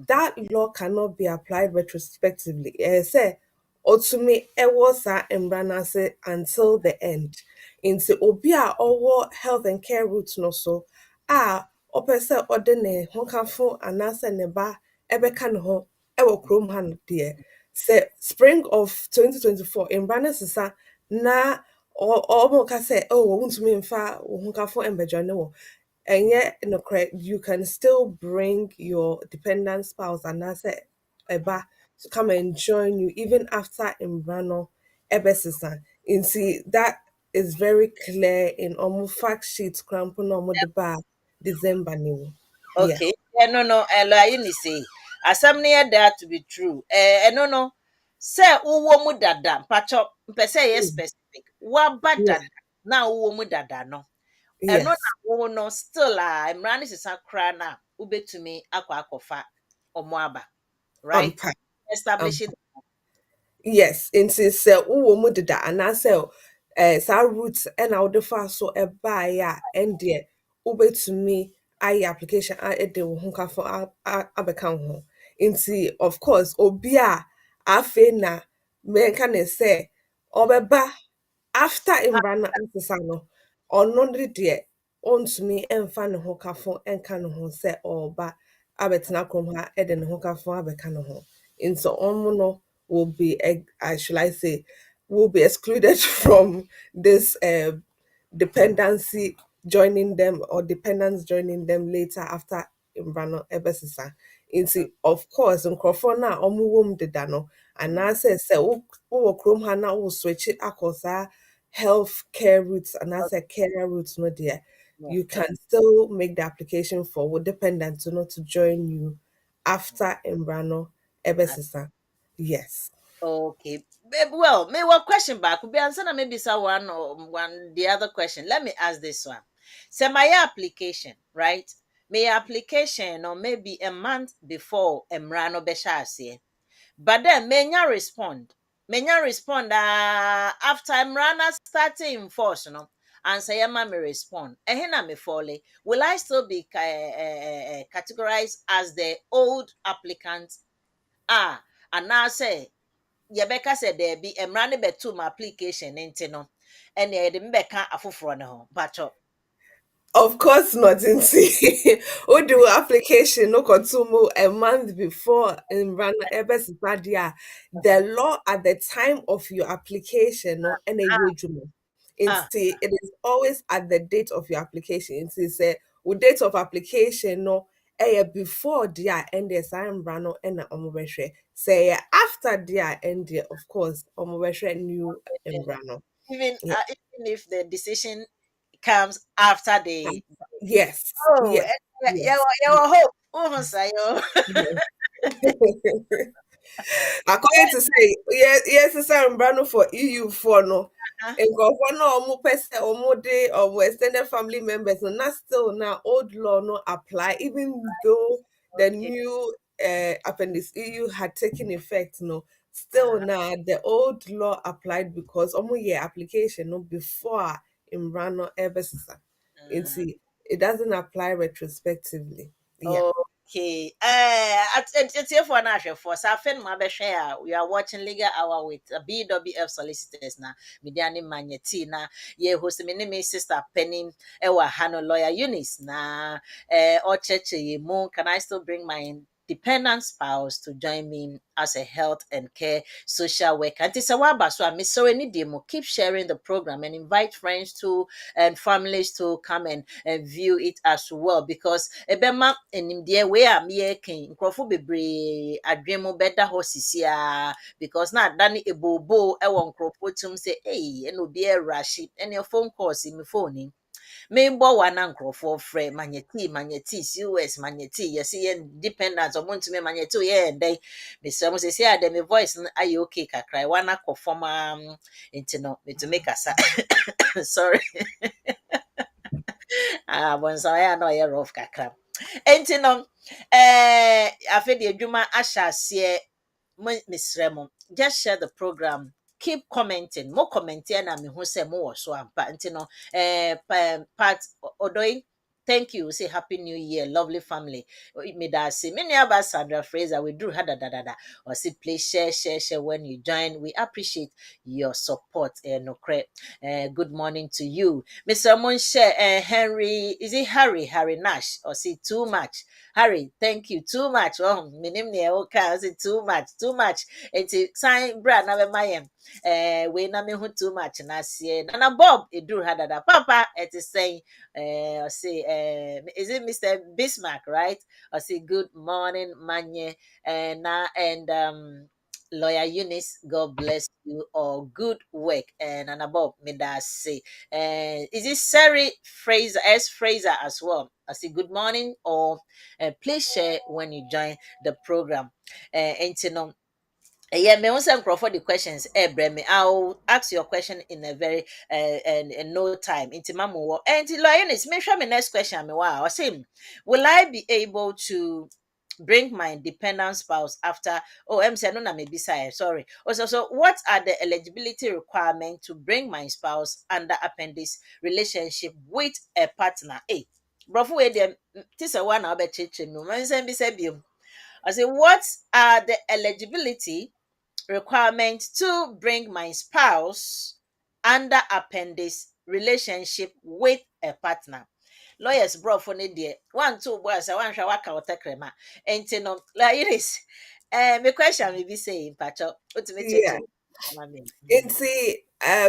D: that law cannot be applied retrospectively. Say otumi ɛwɔ saa mmara no ase until the end. Nti obi a ɔwɔ health and care route no so a ɔpɛ sɛ ɔde ne ho kafo anaasɛ ne ba ɛbɛka ne ho ɛwɔ kurom ha no deɛ, sɛ spring of 2024 mmara no sesa na ɔmo ka sɛ oh wontumi mfa wo ho kafo ɛmbɛdwane wɔ, and yet no correct, you can still bring your dependent spouse and that's it eba to come and join you even after imbrano ebesisa. In see that is very clear in almost fact sheets crampo no the bar December new. Yeah.
C: Okay. No, no, Eunice say. Asam near that to be true. No, no. Say uwo mu dada. Pacho, mpe say yes
D: Mm,
C: specific. Waba
D: yeah.
C: dada. Na uwo mu dada no. No na
D: Yes.
C: uwo no still imrani sisa kra na ubetumi akwa omo aba. Right?
D: Ampa.
C: Establishing.
D: Yes, nti sɛ wowɔ mu deda anaasɛ saa route ɛna wode faa so ɛbaeɛ a ɛndeɛ wobɛtumi ayɛ application de wo ho kafo abɛka wo ho. Nti of course obi a afei na menka ne sɛ ɔbɛba after mmara no asesa no, ɔno de deɛ ɔntumi ɛmfa ne ho kafo ɛnka ne ho sɛ ɔreba abɛtena kurom ha ɛde ne ho kafo abɛka ne ho. Nti ɔmo no will be should I say will be excluded from this dependency joining them or dependents joining them later after Imbrano Ebesisa. Into of course nkurɔfoɔ no a ɔmo wɔ mu deda no anaasɛ sɛ wowɔ kurom ha na wo switch it akɔ saa health care routes anaasɛ carer routes no deɛ,
C: Yeah.
D: you can still make the application for wo dependent to join you after Imbrano Ebesisa. Yes.
C: Okay. Well, me one question back. Could be answer na maybe say one or one the other question. Let me ask this one. So my application, right? My application or maybe a month before Emrano Beshasi. But then menya respond. Menya respond after Emrana starting in force, you know. And say me respond. Ehena me folly. Will I still be categorized as the old applicant? And now say yɛbɛka sɛ daabi mmara no bɛto mu application ne nti no ɛne yɛde mbɛka afoforɔ ne ho patɔ.
D: Of course not. In see, we do application no consume a month before in run the law at the time of your application no any wage. In
C: Ah,
D: see, it is always at the date of your application. In see, say with date of application no before the end the sign run and omobeshe. Say after the end of course omobeshe new embrano.
C: even
D: Yeah.
C: even if the decision comes after the
D: Yes.
C: oh
D: Yes. Yes.
C: yɛwɔ hope wohu sa yo.
D: Yes. According to say, yes, it's a brand for EU for no. And go for no more person or more day or extended family members, and not still now old law no apply, even though the
C: Okay.
D: new appendix EU had taken effect, no. Still now the old law applied because almost year application no before in Rano ever
C: Mm.
D: it doesn't apply retrospectively. Yeah.
C: Okay. It's here for an for Safin Mabeshare. We are watching Legal Hour with BWF Solicitors now. Midiani Magnetina. Ye host me name is Sister Penny. Ewa Hano lawyer Eunice na or church moon. Can I still bring my dependent spouse to join me as a health and care social worker? And it's a waba so I miss so any demo. Keep sharing the program and invite friends to and families to come and view it as well because ebema enimdeɛ wei a meyɛka nkurɔfo bebree adwene mu bɛda hɔ sisi a because na ada ne ebobo ɛwɔ nkurɔfo tum sɛ ɛna obi ɛrahye ɛne phone calls mi phone ni membɔ wa na nkurɔfoɔ frɛ manyɛ tea cos manyɛ tea yɛsi yɛ dependent ɔmo ntumi manyɛ tea yɛ ɛdɛn mesrɛ mo sɛsi a dɛ me voice no ayɛ okay kakra wa na kɔ fam nti no metumi kasa sorry. Bonsam ayɛ a na ɔyɛ rough kakra enti no afei de adwuma ahyɛ aseɛ mesrɛ mo just share the program keep commenting mo commenting na mehu sɛ mowɔ so ampa nti no part ɔdɔyi thank you say happy new year lovely family me da ase me nua Sandra Fraser we do ha da da da da or say please share when you join we appreciate your support no good morning to you Mr. Monshe Henry is it Harry Nash or say too much Harry thank you too much oh me name ne okay say too much enti sign bra na be mayem we na me hu too much na se na Bob edu ha da da papa it is saying I say, is it Mr. Bismarck, right? I say, good morning, Manye, and Lawyer Eunice, God bless you all. Good work. And above, me that say, is it Sari Fraser, S. Fraser as well? I say, good morning, or please share when you join the program. And you know, yeah, me want some for the questions. Breme, I'll ask your question in a very in no time. Into mamu and Lioness, make sure my next question. Me wow, I say, will I be able to bring my dependent spouse after? Oh, I'm saying no, na maybe sorry. Also, so what are the eligibility requirements to bring my spouse under appendix relationship with a partner? Hey, bro, wait them. This is one I'll be teaching me. Man, say be say be. I say, what are the eligibility requirement to bring my spouse under appendix relationship with a partner? Lawyers bro for ne dear 1 2 boys I want to work out crema and no like it is my question may be saying pacho ultimate
D: Yeah. And see,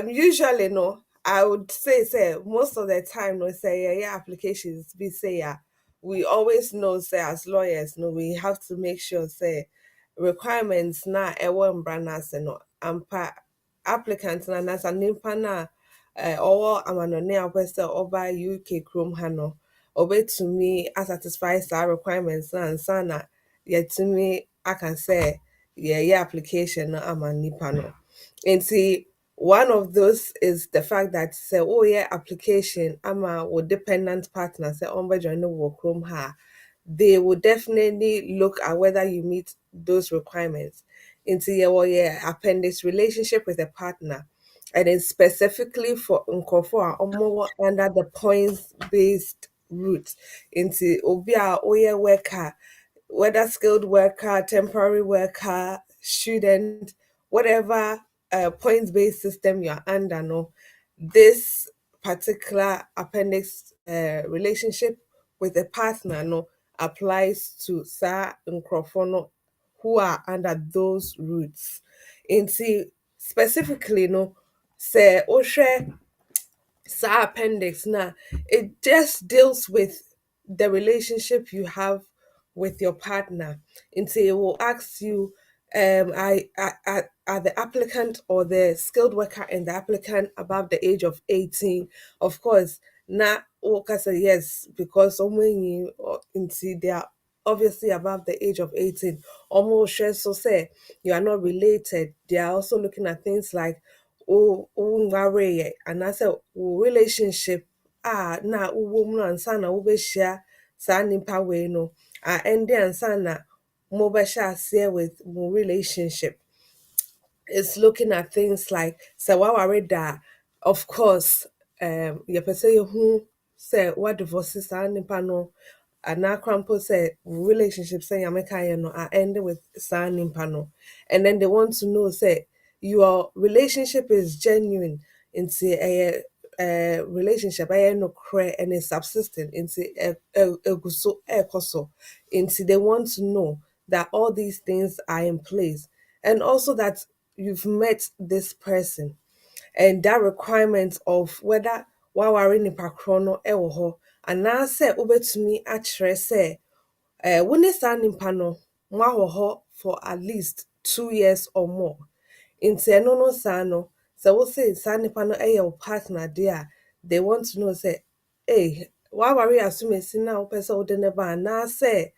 D: usually no, I would say most of the time no say yeah applications be say yeah. We always know say as lawyers no we have to make sure say requirements na ewo mbra say no ampa applicants na nasa nimpa na owo amanone akwese oba UK Chrome ha no obetumi satisfy sa requirements na nsa na yetumi I can say yeah application na ama nipa no And see, one of those is the fact that say, oh yeah, application ama or dependent partner say on no work room ha. They will definitely look at whether you meet those requirements. Into your yeah, appendix relationship with a partner. And then specifically for Nkofor under the points based route into Obia Oye worker, whether skilled worker, temporary worker, student, whatever points based system you're under, no, this particular appendix relationship with a partner no applies to Sa Nkrofono who are under those routes. In see specifically no say Oshe sa appendix now it just deals with the relationship you have with your partner until it will ask you are the applicant or the skilled worker and the applicant above the age of 18. Of course not worker say yes because so many until they are obviously above the age of 18. Almost sure so say you are not related. They are also looking at things like worry and I said relationship na uwo mu ansa na wobɛhyia saa nipa wei no ɛnde ansa na mobɛhyɛ aseɛ with mo relationship. It's looking at things like sɛ waware da of course yɛpɛ sɛ yɛhu sɛ wadivorce saa nipa no anaa koraa mpo sɛ relationship sɛ nyame kaeɛ no end with saa nipa no. And then they want to know say your relationship is genuine into a relationship ɛyɛ nokorɛ and is subsisting into ɛgu so ɛrekɔ so. Into they want to know that all these things are in place and also that you've met this person and that requirement of whether waware nipa korɔ no ɛwɔ hɔ anaasɛ wobɛtumi akyerɛ sɛ wo ne saa nipa no moawɔ hɔ for at least 2 years or more. Nti ɛno no saa no sɛ wo say saa nipa no ɛyɛ wo partner deɛ a they want to know sɛ waware asomasi na wopɛ sɛ wode ne ba anaasɛ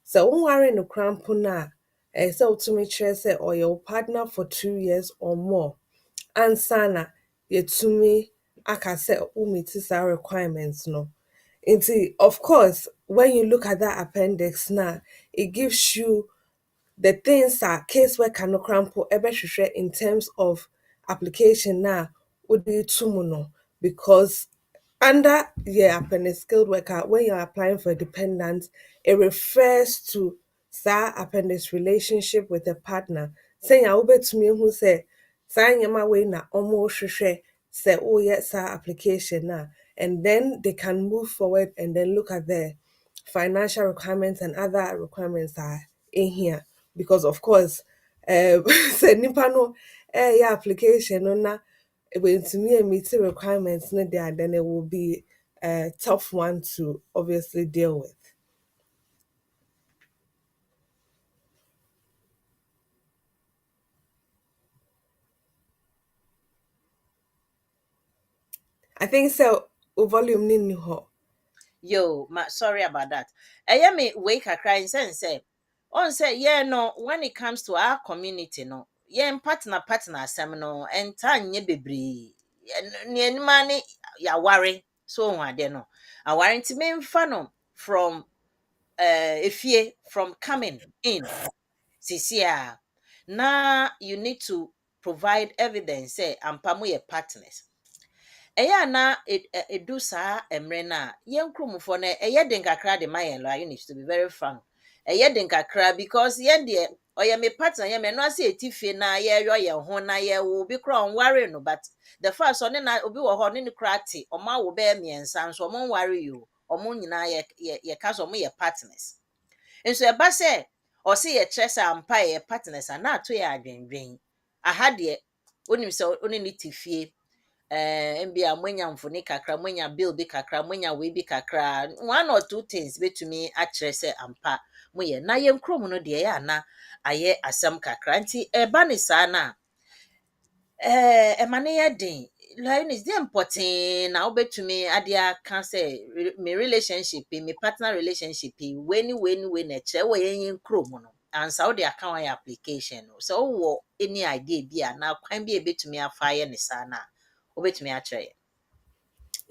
D: sɛ wonware no koraa mpo no a ɛyɛ sɛ wotumi kyerɛ sɛ ɔyɛ wo partner for 2 years or more ansa na yɛtumi aka sɛ womiti saa requirements no. Nti of course when you look at that appendix now it gives you the things are caseworker no crampo ɛbɛhwehwɛ in terms of application na wode to mu no because under appendix skilled worker when you're applying for a dependent it refers to saa appendix relationship with a partner saying a wobɛtumi ehu sɛ saa nneɛma wei na ɔmo hwehwɛ sɛ woyɛ saa application na and then they can move forward and then look at the financial requirements and other requirements are in here because of course sɛ nipa no ɛyɛ application no na ebɛntumi meet requirements no there then it will be a tough one to obviously deal with. I think so volume ni ni hɔ.
C: Yo, sorry about that. Ɛyɛ me wei kakra in sense say, on say yeah no when it comes to our community no, yeah partner asɛm no ɛnta nyɛ bebree. Ne anima ne ya ware so ho ade no. Aware nti memfa no from efie from coming in. Sisia na you need to provide evidence say ampa mo yɛ partners. Eya na edu saa emre na yen kromfo na eye den kakra de mayen lo Eunice to be very frank. Eye den kakra because yen de oye me partner ye me no ase etifie na ye yo ye ho na ye wo bi kra on ware no but the first one na obi wo ho ne ne kra te o ma wo be miensa nso o mo ware you o mo nyina ye ka so mo ye partners. Nso eba se o se ye kyerɛ sɛ ampa ye partners na ato ye adwendwen. Aha de onim sɛ oni ne tifie mbia mwenya mfoni kakra mwenya bill bi kakra mwenya we bi kakra one or two things betumi akyerɛ sɛ ampa moyɛ na yɛ nkrom no de yɛ ana ayɛ asɛm kakra nti ɛba ne saa na ɛma ne yɛ den line is important na wobetumi ade aka sɛ me relationship me partner relationship we ni na kyerɛ wɔ yɛn nkrom no ansa wo de aka wan application no so wo any idea bi na kwan bi ebetumi afa ye ne sa na obetumi a kyerɛ.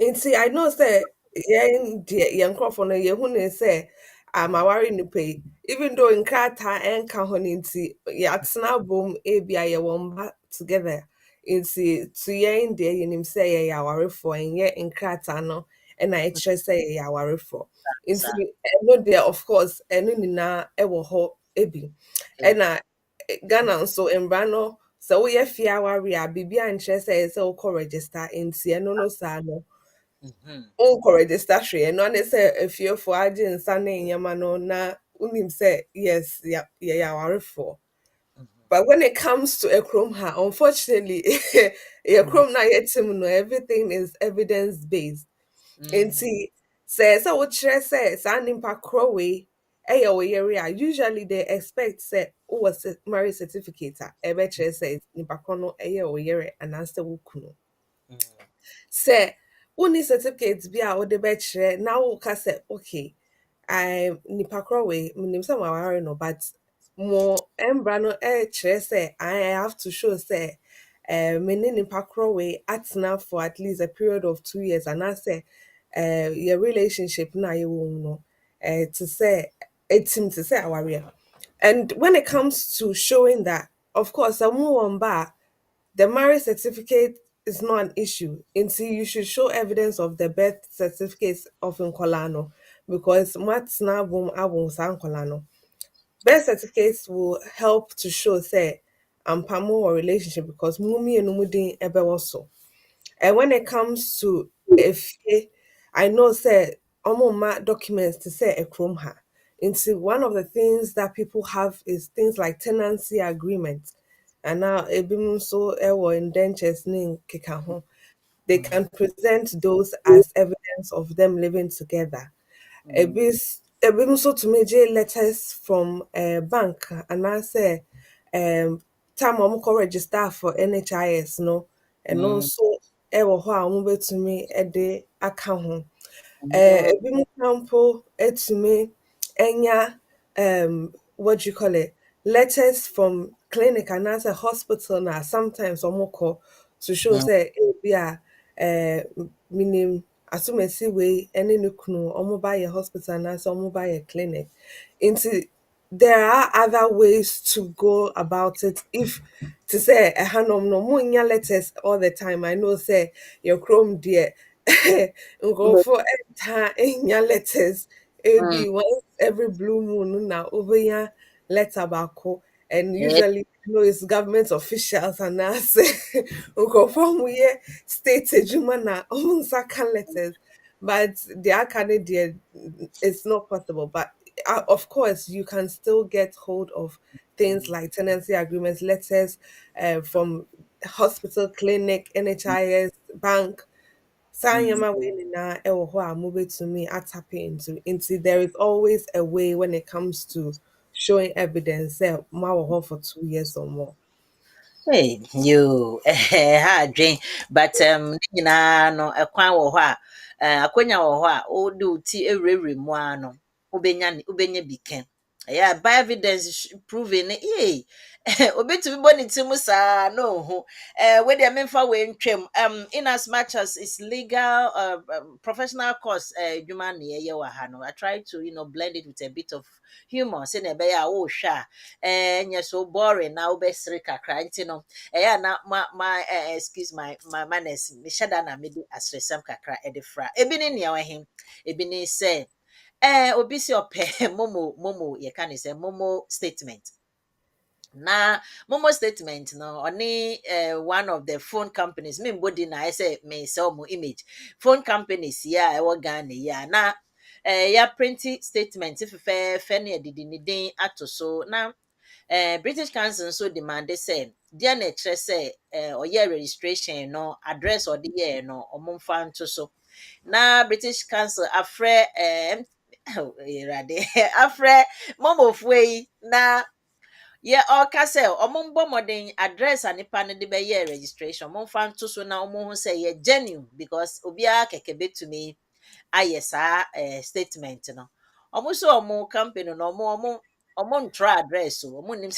D: Nti I know say yɛn nkurɔfoɔ no yɛhu ne sɛ amaware nipa yi even though nkrataa ɛnka ho no nti yɛatena abom ebi a yɛwɔ mba together nti to yɛn deɛ yɛnim sɛ yɛyɛ awarefoɔ ɛnyɛ nkrataa no ɛna ɛkyerɛ sɛ yɛyɛ awarefoɔ
C: Sa
D: nti ɛno deɛ of course ɛno nyinaa ɛwɔ hɔ ebi ɛna Ghana nso mbra no sɛ woyɛ fie aware a biribi ankyerɛ sɛ ɛyɛ sɛ wokɔ register nti ɛno no saa no wonkɔ register hwee ɛno ane sɛ afiefoɔ agye nsa ne nneɛma no na wonim sɛ yes yɛyɛ awarefoɔ. But when it comes to a chrome ha, unfortunately, a chrome na yetim no, everything is evidence based. Nti sɛ wokyerɛ sɛ saa nimpa korɔ wei ɛyɛ wo yere a usually they expect sɛ wowɔ marriage certificate a ɛbɛkyerɛ sɛ nimpa korɔ no ɛyɛ wo yere anaasɛ wo kunu. Sɛ wonni certificate bi a wode bɛkyerɛ na woka sɛ okay nipa korɔ wei menim sɛ maware no but mo mbra no kyerɛ sɛ I have to show say me ne nipa korɔ wei atena for at least a period of 2 years anaasɛ your relationship na yɛwɔ mu no to say etim to say aware. And when it comes to showing that, of course, the marriage certificate is not an issue until you should show evidence of the birth certificates of Nkolano because matna boom abum sa Nkolano. Birth certificates will help to show say ampamo or relationship because mumi and mudin ebe also. And when it comes to if I know say ma documents to say a chrome ha. Into one of the things that people have is things like tenancy agreement. And now ebim so ewo indentures ning keka ho. They can present those as evidence of them living together. Ebi nso tumi gye letters from bank and I say time ɔmo kɔ register for NHIS no ɛno nso ɛwɔ hɔ a ɔmo betumi ɛde aka ho. Ebi mo sample etumi enya what do you call it, letters from clinic and as a hospital na sometimes ɔmo kɔ to show say ebi a minim asumesi wei ɛne ne kunu ɔmo ba yɛ hospital and as ɔmo ba yɛ clinic into there are other ways to go about it if to say a hanom no mo nya letters all the time. I know say your chrome dear go for nya letters maybe once every blue moon na over ya letter bako and usually you know it's government officials and I say go from we state ejuma na unsaka letters but the Canadian it's not possible but of course you can still get hold of things like tenancy agreements letters from hospital clinic NHIS bank Sanyama Winina Ewoha move to me tap into there is always a way when it comes to showing evidence that ma for 2 years or more.
C: Hey, you ha adwen but ne nyinaa no ɛkwan wɔ hɔ a akonya wɔ hɔ a wode wo ti ewurawura mu a no wobenya bi ka ɛyɛ a by evidence proving ne obetumi bɔ ne ti mu saa na ohu wede memfa wei ntwam in as much as it's legal professional course adwuma ne yɛyɛ wɔ ha no I try to blend it with a bit of humor sɛ na ɛbɛyɛ a wohwɛ a ɛnyɛ so boring na wobɛsere kakra nti no ɛyɛ na my excuse my manners mehyɛ da na mede asresɛm kakra ɛde fra ebi ne nea wɔhe ebi ne sɛ obi si ɔpɛ momo yɛka ne sɛ momo statement na momo statement no ɔne one of the phone companies me mbodi na I say me sell mo image phone companies ya ɛwɔ Ghana ya na ya printy statement fɛfɛɛfɛ ne ɛdidi ne din ato so na British Council nso demand sɛ deɛ na ɛkyerɛ sɛ ɔyɛ registration no address ɔde yɛ no ɔmo mfa nto so na British Council afrɛ afrɛ momofoɔ yi na yɛ ɔka sɛ ɔmo mbɔ mmɔden address a nipa no de bɛyɛ registration ɔmo mfa nto so na ɔmo ho sɛ yɛ genuine because obiara kɛkɛ betumi ayɛ saa statement no ɔmo so ɔmo company no Omon try address so omon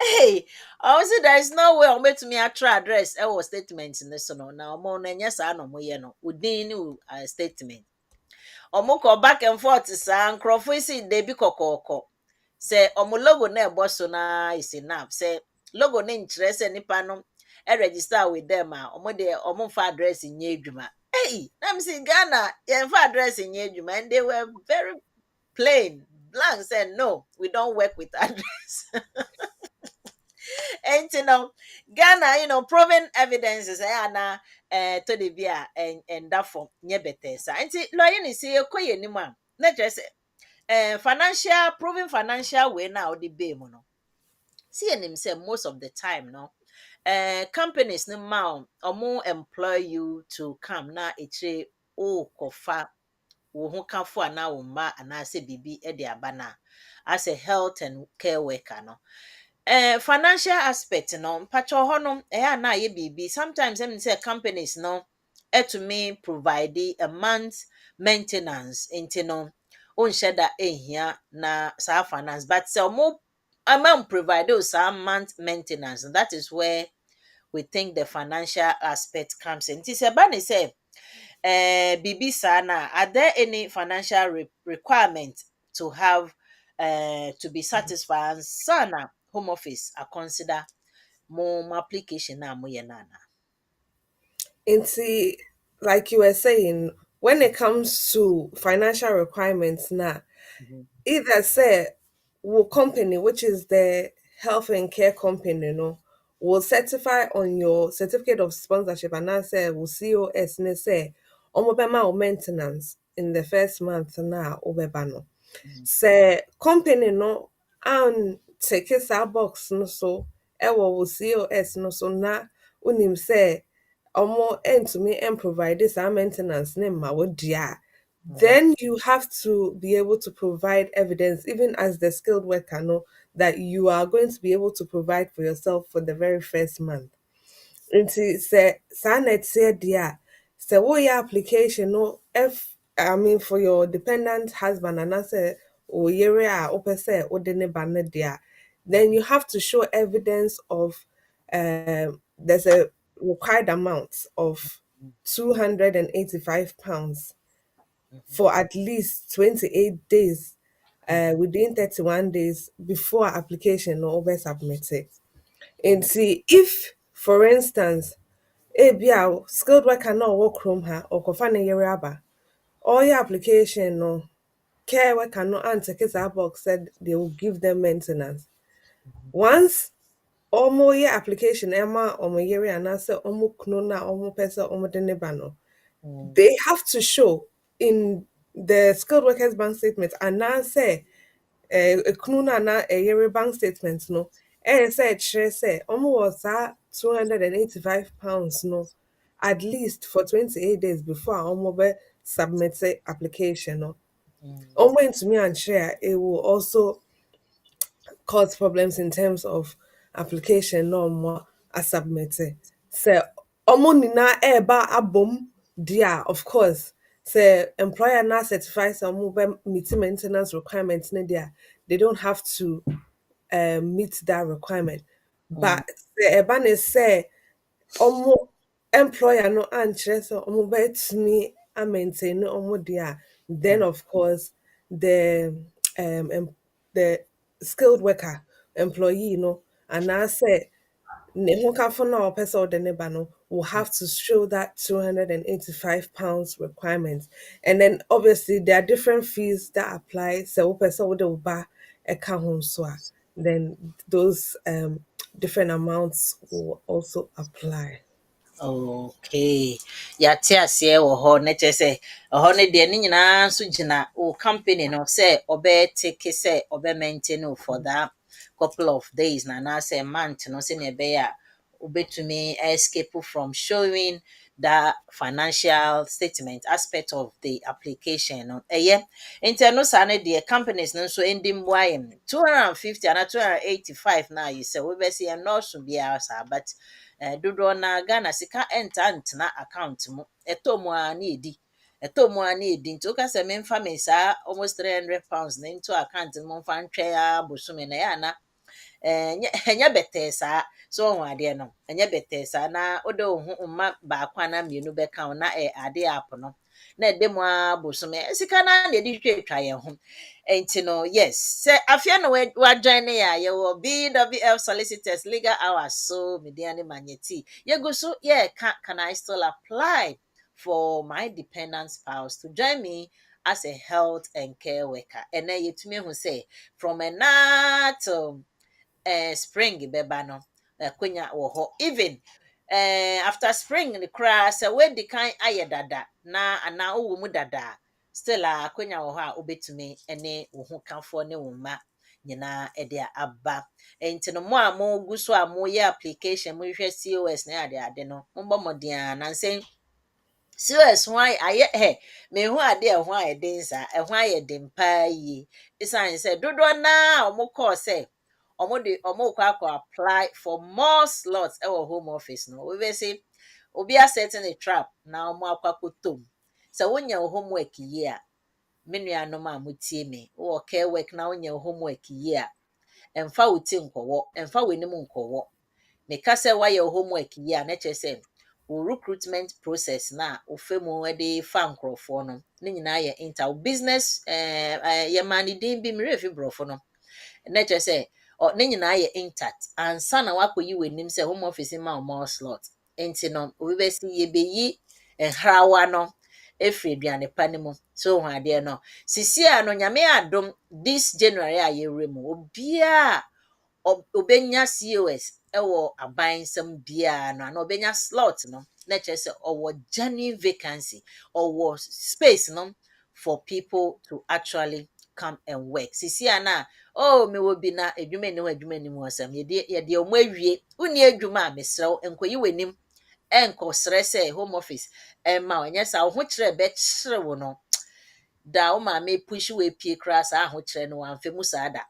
C: hey, I was there is no way I'm to me a try address our statement in this no now more than yes I know more no within statement omo ko back and forth sa nkrofo isi de bi kokoko say omo logo na ebo so na is enough say logo na nkyerɛ sɛ nipa no register with them a omo de omo fa address nye adwuma hey na me say Ghana yen fa address nye adwuma and they were very plain blank said no we don't work with address. And Ghana, proven evidences, na to the via and that form nye better. And lawyer is say koye ni man. Not just financial proven financial way now the be no. See and him say most of the time no. Companies no ma or more employ you to come na eche o kofa wo ho kafo ana wo ma ana se bibi e de abana as a health and care worker no. Financial aspect no mpacho ho no na ye bibi sometimes em say companies no to me provide a month maintenance into no unhye da ehia na sa finance but so mo amount provide those month maintenance and that is where we think the financial aspect comes in. It is about say bibi sana are there any financial requirement to have to be satisfied and sana home office I consider more application na mo ye nana.
D: Into, like you were saying, when it comes to financial requirements now,
C: Mhm,
D: either say will company, which is the health and care company, will certify on your certificate of sponsorship and I say will COS ne say omobema or maintenance in the first month na obeba.
C: mhm,
D: Say company no and take a box no so ewo will COS no so na unim say omo to me and provide this maintenance name ma wodia.
C: mhm,
D: Then you have to be able to provide evidence, even as the skilled worker, that you are going to be able to provide for yourself for the very first month. Nti saa na ɛteɛ deɛ a sɛ woyɛ application no if I mean for your dependent husband anaasɛ wo yere a wopɛ sɛ wode ne ba no deɛ a then you have to show evidence of there's a required amount of £285 for at least 28 days within 31 days before application no over submitted. And see if for instance ebia skilled worker na ɔwɔ kurom ha ɔkɔfa ne yere aba ɔyɛ application no care worker no antake saa box said they will give them maintenance once ɔmo yɛ application ɛma ɔmo yere anaasɛ ɔmo kunu na ɔmo pɛ sɛ ɔmo de ne ba no
C: mhm,
D: they have to show in the skilled workers bank statement anaasɛ ekunu no ana ɛyere bank statement no ɛyɛ sɛ ɛkyerɛ sɛ ɔmo wɔ saa £285 no at least for 28 days before a ɔmo bɛ submit application no
C: mhm,
D: ɔmo ntumi ankyerɛ a it will also cause problems in terms of application na ɔmo asubmit. Sɛ ɔmo nyinaa ɛɛba abom deɛ of course sɛ employer na certify sɛ ɔmo bɛ meet maintenance requirements ne deɛ they don't have to meet that requirement.
C: mhm,
D: But the ɛba ne sɛ ɔmo employer no ankyerɛ sɛ ɔmo bɛtumi a maintain ɔmo deɛ a then of course the the skilled worker employee no anaasɛ ne ho kafo no a ɔpɛ sɛ ɔde ne ba no will have to show that £285 requirement. And then obviously there are different fees that apply. So wopɛ sɛ wode wo ba ɛka ho nso a then those different amounts will also apply.
C: okay yate aseɛ wɔ hɔ na kyerɛ sɛ ɛhɔ no deɛ ne nyinaa nso gyina wo company no sɛ ɔbɛteke sɛ ɔbɛmaintain no for that couple of days na anaasɛ month no sɛnea ɛbɛyɛ a wobɛtumi escape from showing that financial statement aspect of the application no ɛyɛ nti ɛno saa no deɛ companies no nso ndi mmoa yɛ no 250 ana 285 na ayi sɛ wobɛsi ɛnɔɔso biara saa but dodoɔ na Ghana sika ɛnta ntena account mu ɛtɔ mu a na edi ɛtɔ mu a na ɛdi nti woka sɛ memfa me saa almost 300 pounds na into account no momfa ntwɛ a bosome na ɛyɛ ana ɛnyɛ bɛtɛɛ saa so ɔho adeɛ no ɛnyɛ bɛtɛɛ saa na wode wo ho mma baako ana mmienu bɛka wo na ade app no na ɛde mu a bosome sika na ɛde twitwa yɛn ho nti no yes sɛ afia no wajoin ne ya yɛwɔ BWF Solicitors Legal Hours so media ne manyeti yɛgu so can I still apply for my dependent spouse to join me as a health and care worker and then yɛtumi hu sɛ from a to spring bɛba no akonya wɔ hɔ even after spring the crash wedi kan ayɛ dada na ana wo mu dada still akonya wɔ hɔ a obetumi ne wo ho kanfo ne wo ma nyina ɛde aba enti no mo a mo gu so a mo yɛ application mo hwɛ COS na ade no mo bɔ modern nansen COS ho ayɛ me ho ade ho ayɛ den sa ho ayɛ den pa yi isan sɛ dodo na o mo call sɛ omo kwa apply for more slots ɛwɔ home office no we be say obi a setting a trap na omo akwakotom sɛ wonya homework yi a me nuanom a motie me wo care work na wonya homework yi a emfa wuti nkɔwɔ emfa wenim nkɔwɔ me ka sɛ wayɛ homework yi a na kyerɛ sɛ wo recruitment process na wo femu de fa nkrɔfoɔ no ne nyinaa yɛ inter business yɛ mani din bi me refi brɔfo no na kyerɛ sɛ ne nyinaa yɛ intact ansa na wakɔyi w'anim sɛ home office ma more slot enti no obi bɛsi yɛbɛyi nhrawa no efiri aduane pa ne mu so ho adeɛ no sisi a no nyame adom this January a yɛwura mu obia obenya COS ɛwɔ abansɛm bia no ana obenya slot no na kyerɛ sɛ ɔwɔ genuine vacancy ɔwɔ space no for people to actually come and work sisi ana me will be na adwuma ni mu asam yɛde ɔmo awie woni adwuma a mesrɛw enkoyi w'anim enkɔsrɛ sɛ home office ma ɔnyɛ sa wo ho kyerɛ bɛkyerɛ wo no da wo ma me push we pie kra sa ho kyerɛ no amfa mu saa da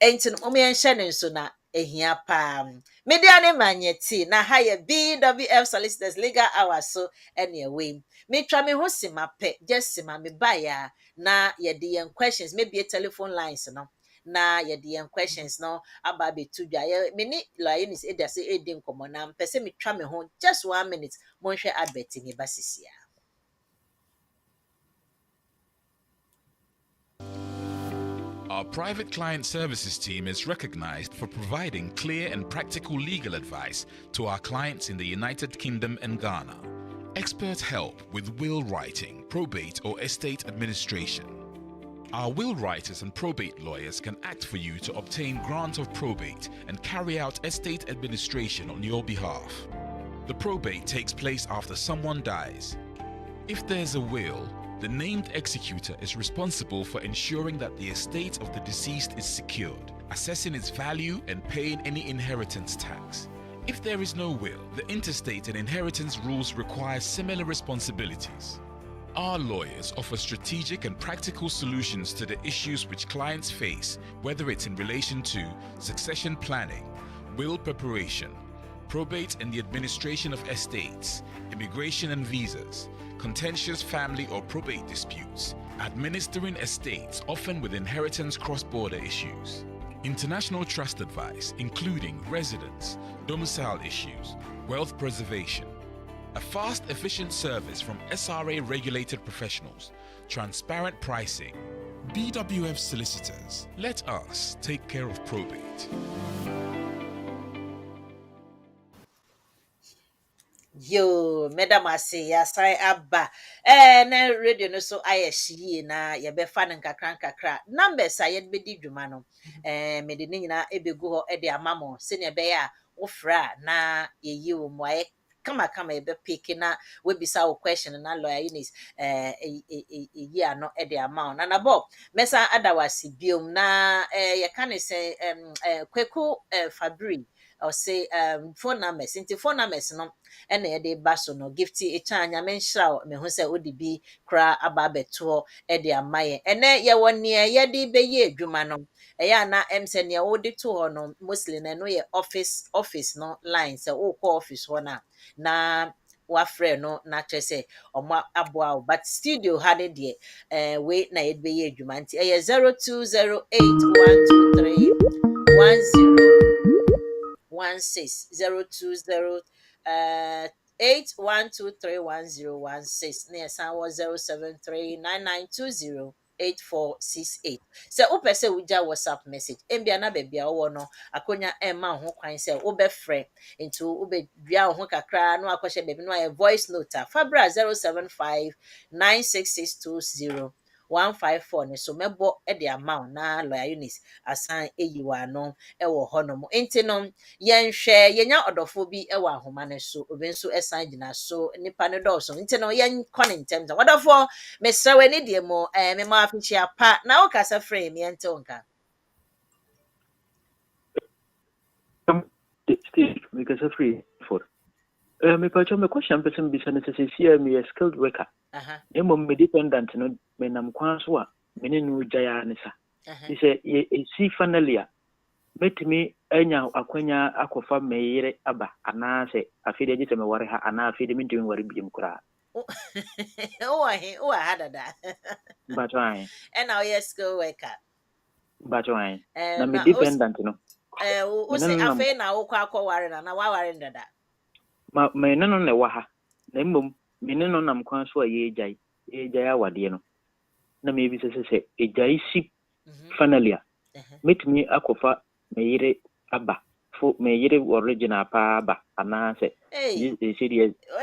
C: enti no ɔmo yɛnhyɛ ne nso na ehia pa media ne manyeti na ha yɛ BWF Solicitors Legal Hours so ɛne away metwa me ho sima pɛ just sima me ba ya na yɛde yɛn questions maybe a telephone lines no na yɛde yɛn questions no aba betu dwa me ni Eunice eda se edi nkɔmɔ na mpɛ sɛ metwa me ho just 1 minute monhwɛ advert ni ba sisia.
A: Our private client services team is recognized for providing clear and practical legal advice to our clients in the United Kingdom and Ghana. Expert help with will writing, probate or estate administration. Our will writers and probate lawyers can act for you to obtain grant of probate and carry out estate administration on your behalf. The probate takes place after someone dies. If there's a will, the named executor is responsible for ensuring that the estate of the deceased is secured, assessing its value and paying any inheritance tax. If there is no will, the interstate and inheritance rules require similar responsibilities. Our lawyers offer strategic and practical solutions to the issues which clients face, whether it's in relation to succession planning, will preparation, probate and the administration of estates, immigration and visas, contentious family or probate disputes, administering estates often with inheritance cross-border issues, international trust advice including residence, domicile issues, wealth preservation, a fast, efficient service from SRA-regulated professionals, transparent pricing. BWF Solicitors, let us take care of probate.
C: Yo, madam ase ya sai abba. Na radio no so ayehie na ye be fa nkakra. Numbers a ye be di dwuma no. Me de nyina ebegu ho e de amamo. Se ne be ya wo fra na ye yi wo mo aye kama ye be pick na we bisa wo question na lawyer Eunice yi ano e de amount. Na bob mesa adawasi biom na ye kan say kweku Fabri or say phone numbers into phone numbers no ena ye de ba so no gifty echanya menhra me hu say odibi kra aba beto e de amaye ene ye woni ye de be ye adwuma no eya na se ne wo de to ho no mostly na no ye office no line say wo call office ho na wafrɛ no na kyerɛ sɛ ɔmo aboa wo but studio ha ne deɛ wei na yɛde bɛyɛ adwuma nti ɛyɛ 020812311016 020 81231016 na yɛsan wɔ 07399208468 sɛ wopɛ sɛ wogya whatsapp message mbia na baabi a wowɔ no akonya ɛmma ho kwan sɛ wobɛfrɛ nti wobɛdua wo ho kakra na wakɔhyɛ baabi no ayɛ voice note a fa bra 07596620154 ne so mɛbɔ de ama wo na lawyer Eunice asan eyi wɔ ano wɔ hɔnom nti no yɛnhwɛ yɛnya ɔdɔfo bi wɔ ahoma no so obi nso san gyina so nipa no dɔɔso nti no yɛnkɔ ne ntɛm sɛ ɔdɔfo mesrɛ w'ani deɛ mu mema afikyia pa na wokasa frɛ mi yɛnte wo nka
E: Steve, because I'm free for. Me pacho me question person bisa necessary me a skilled worker. Me dependent no me nam kwan so a me ne no jaya ne sa. He say e si finally a metimi anya akwanya akofa me yere aba ana se afide je se me ware ha ana afide me ntimi ware biem kura.
C: O ha dada.
E: But why?
C: And now yes skilled worker.
E: But why? Na me dependent no.
C: O se afi na wo kwa ware na wa ware dada.
E: Me no ne wa ha. Na mmom me ne no nam kwan so a ye jai awade no. Na me bi se ejai si finally a metimi akofa me yere aba fo me yere original pa aba ana se serious
C: o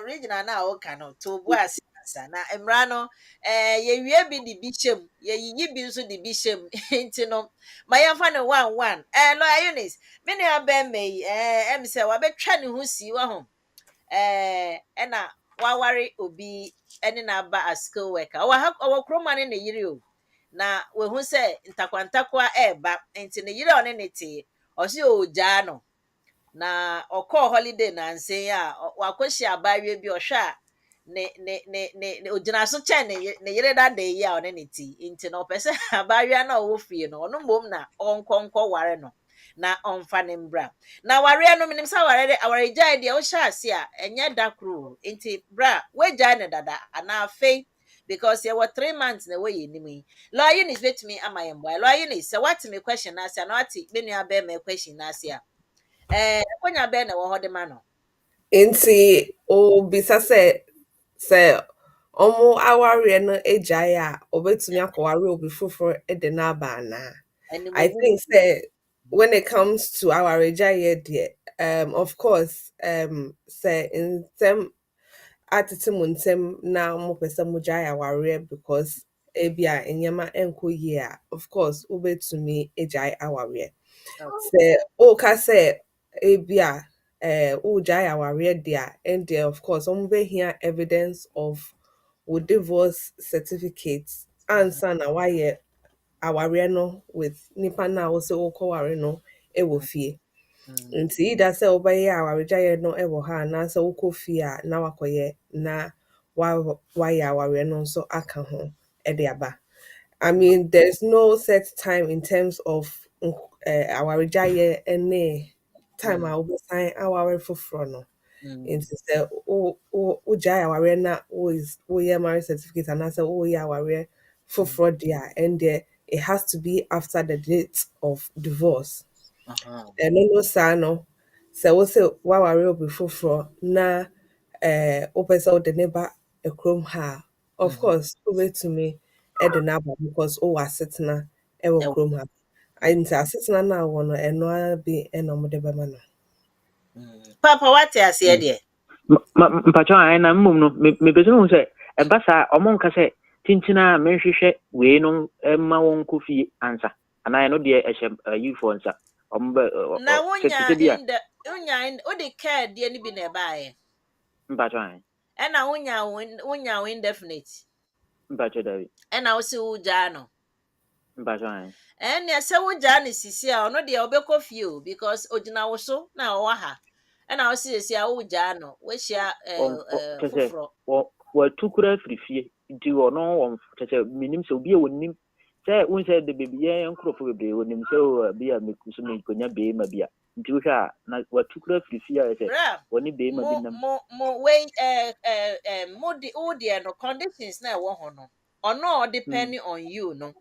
C: original na o ka no to bo asisa na emra no ye wie bi di bi chem ye yiyi bi nso di bi chem nti no ma yemfa ne 11 lawyer Eunice me ne aba me em se wa betwa ne ho si wa ho na waware obi ene na aba as skill worker wa kroma ne yiri o na we hu se ntakwantakwa eba nti ne yiri one ne te o se o ja no na ọkọ holiday na nsen a wakoshi abawie bi ohwe a ne ogyina so che ne yere da da yi a one ne ti nti na opese abawie na owo fie no ono mom na onkonkọ ware no na onfa ne mbra na ware no minim sa ware jai de o sha ase a enye da kru nti bra we jai ne dada ana afei because you were 3 months na we yinimi lawyer Eunice betimi amayembo lawyer Eunice what me question na ase na what me nua be me question na ase a konya be na wo hode ma no
D: Inti o bisa se omo aware no ejai a obetumi akọware obi foforo de na aba na. I think say when it comes to our ejai there, of course say in them atimuntem na mo pese mo jai aware because ebia enyema enko ye a of course obetumi ejai aware. Say o ka say ebia ujai aware there and there of course be here evidence of would divorce certificates answer na why aware no with nipa na wo se wo kware no e wo fie nti ida se obaye aware jaye no e wo ha na se wo kɔ fie a na wakoye na why aware no so aka ho e de aba. I mean, there's no set time in terms of our jaye any time I will be sign our for front. Into say o jaya our na is marriage certificate and I say oh yeah our for fraud there and it has to be after the date of divorce. And no sano so we say wa ware before fraud na opesa the neighbor a chrome ha. Of course, over to me the number because asetna e wo chrome ha. I nti asetna na wono eno be eno de be no.
C: Papa what you say there
E: mpacho ai na mmom no me pese hu se e basa omo nka se tintina menhwehwe we no ma won ko fie ansa ana no de e hye for nsa ombe
C: na wonya o de care de ni bi na baaye
E: mpacho ai
C: e na wonya indefinite
E: mpacho dawi
C: e na wo se wo ja no
E: mpacho ai
C: ne se wo ja ne sisi a ono de obekọ fie o because ogina wo so na wo ha na wo sisi a wo ja no wo hia foforo
E: wa tukura frifie di ono won tete minim se obi e wonim se won se de baby ye nkrofo bebre wonim se obi a mekusu me konya be ma bia Ntiusha na watukura frifia ese woni be ma binam
C: mo we mo no conditions na wo ho no ono depending on you no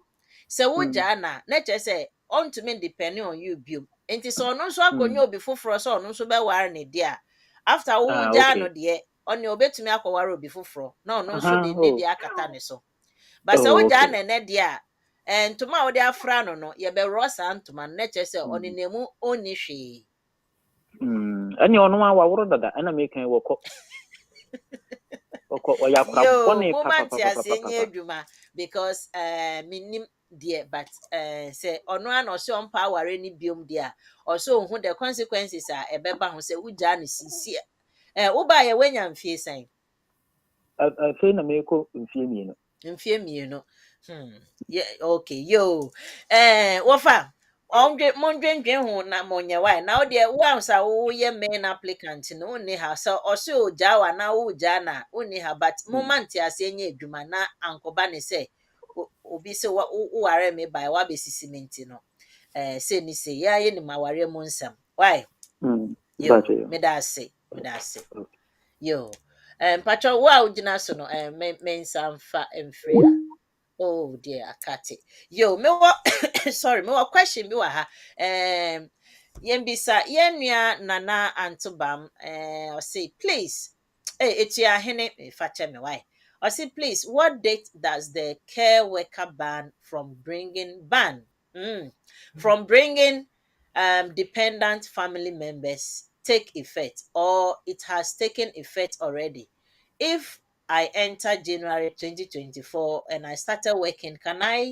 C: se wo ja na che se on to me depending on you bio enti so ono so akonyo obi foforo so ono so be ware ne dia after wo ja no de oni obetumi akọwara obi foforo na ono so de ne dia akata ne so but se wo ja na ne dia ntoma wo de afra no ye be rosa ntoma na che se oni nemu oni hwe
E: ani ono wa waworo dada ana mekan woko oyakura bone
C: papa because minim there but say ono an oso ompa aware ni biom dia oso hu the consequences a ebeba ho say uja no sisi wo ba ye wanya mfie san
E: fe na meko mfie
C: mienu yeah okay yo wofa mondwen hu na monye why na o de once a wo ye main applicant no ni ha so oso jawa na wo ja na oni ha but moment ase nya adwuma na ankoba ne se obi se wo ware me by wa be sisimenti no se ni se ya ye ni maware mu nsam why yo me da se yo patcho wa ugina so no me nsamfa emfria. Oh dear, I cut it. Yo, me what sorry, me what question me wa ha. Yembisa yenua nana antobam or say please. It's your hene fache me why. Or say please, what date does the care worker ban from bringing dependent family members take effect, or it has taken effect already? If I entered January 2024 and I started working, can I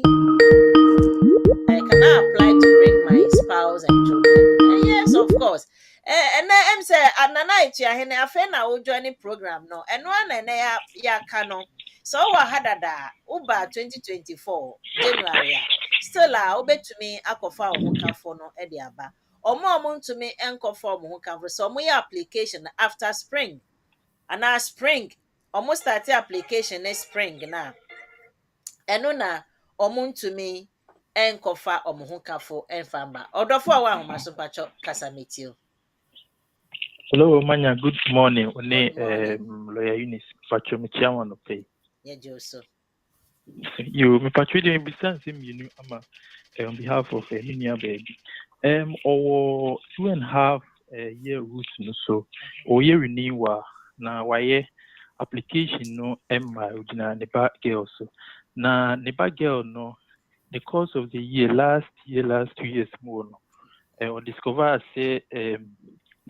C: apply to bring my spouse and children? Yes, of course. And I'm say anana itia hene afe na wo join program no. And one and ya kano. So wa hadada uba 2024 January. Still obetumi akofa wo kafo no e de aba. Omo ntumi enkofa wo kafo. So mo ya application after spring. And now spring almost start application next spring na eno na omuntumi enkofa omuhu kafo enfamba odofo awa ahoma so pacho kasametio.
F: Hello manya, good morning. One lawyer Eunice pacho mechiama no pay.
C: Yeah Joso.
F: You me pacho dey be sense you ama on behalf of Minia baby. Or 2.5 year route no so o year renew na waye application no my original neighbor girl so na neighbor girl no the course of the year last 2 years more no or discover say the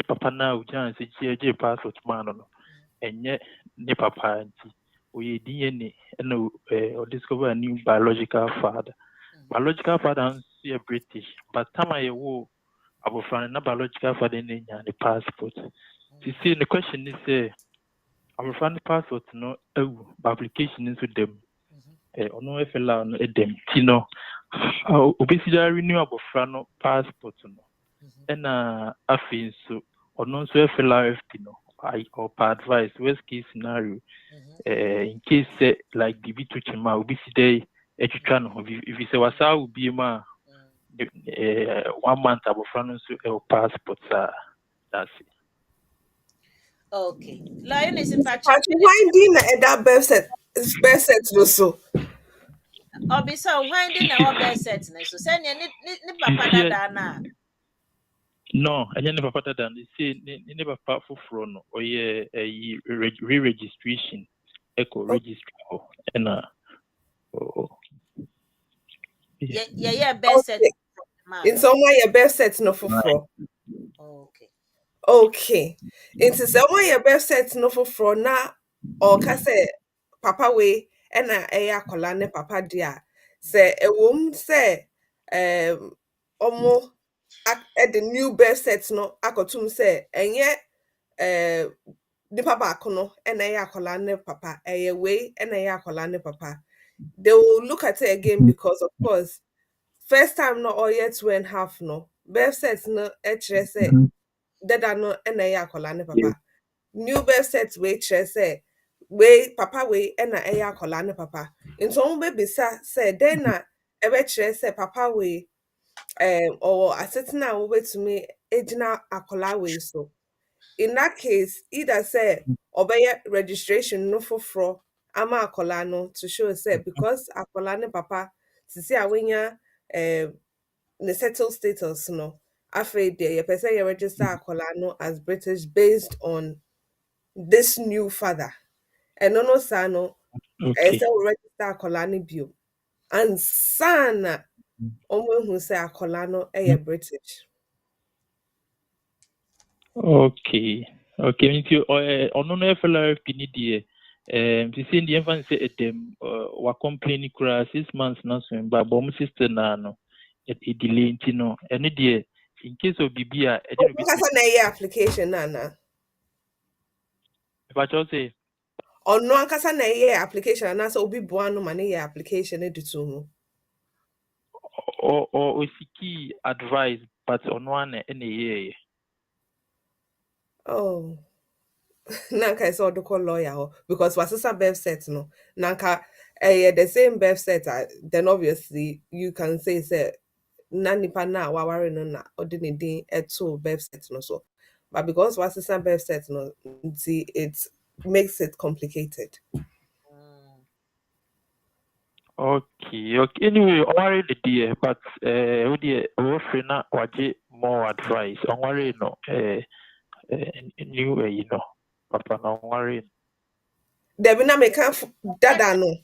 F: papa na ujan say GJ passport man no enye ne papa anti we DNA no or discover a new biological father is British but time you wo abofran na biological father ne nya the passport. You see the question is say our friend passport no application into them or no FLA no them tino obesity renewable friend passport no and afin so or no so FLA no I or advice worst case scenario in case like the bit to chima obesity etwa no if you say wasa will be ma 1 month abo friend so passport that's it.
C: Okay. Lioness in patch.
D: Why didn't that birth set no so?
C: Obisa winding our best set so send ni papa dada na.
F: No, I never papa dada. They say ne papa for no or re-registration echo registry and
C: yeah best set.
D: In some way your birth set no for.
C: Okay.
D: Okay. Into someone your birth set no for na or say papa we and a colane papa dia say a womb say omo at the new birth set no akotum say and yet the papa kono and a colane papa a way and a colane papa. They will look at it again because of course first time no or yet 2.5 no birth set no say dada no na ya akola ne papa new birth set we say we papa we na ya akola ne papa nso mo be bisa say den na ebe kire say papa we or asɛtena a wobɛtumi egyina akwadaa wei so. In that case, either say obey registration no for ama akwadaa no to show say because akwadaa ne papa sisi a wenya the settled status no after the person you register akwadaa no as British based on this new father. And no sa no
F: Okay.
D: say we register akwadaa no bio. And sana omo hu say akwadaa no British.
F: Okay. Okay. Nti ono no efela fini die ti se ndie fan se edem wa complain kura 6 months na so ba bom sister na no e delay nti no ene die in case of bibia e dey no
D: Kasa na ye application na.
F: If I just say
D: Ono ankasa na ye application na so obi boa no ma na ye application e dutu ho.
F: or osiki advice but ono ane ene ye.
D: Oh. Nanka is all the call lawyer ho because wasisa birth set no. Nanka the same birth set then obviously you can say na nipa na waware no na odi ne din eto birth set no so. But because wasisa birth set no it makes it complicated.
F: Okay. Anyway, worry the dear, but we dear we na waje more advice. On worry no new papa no worry.
D: Debi na meka dada no.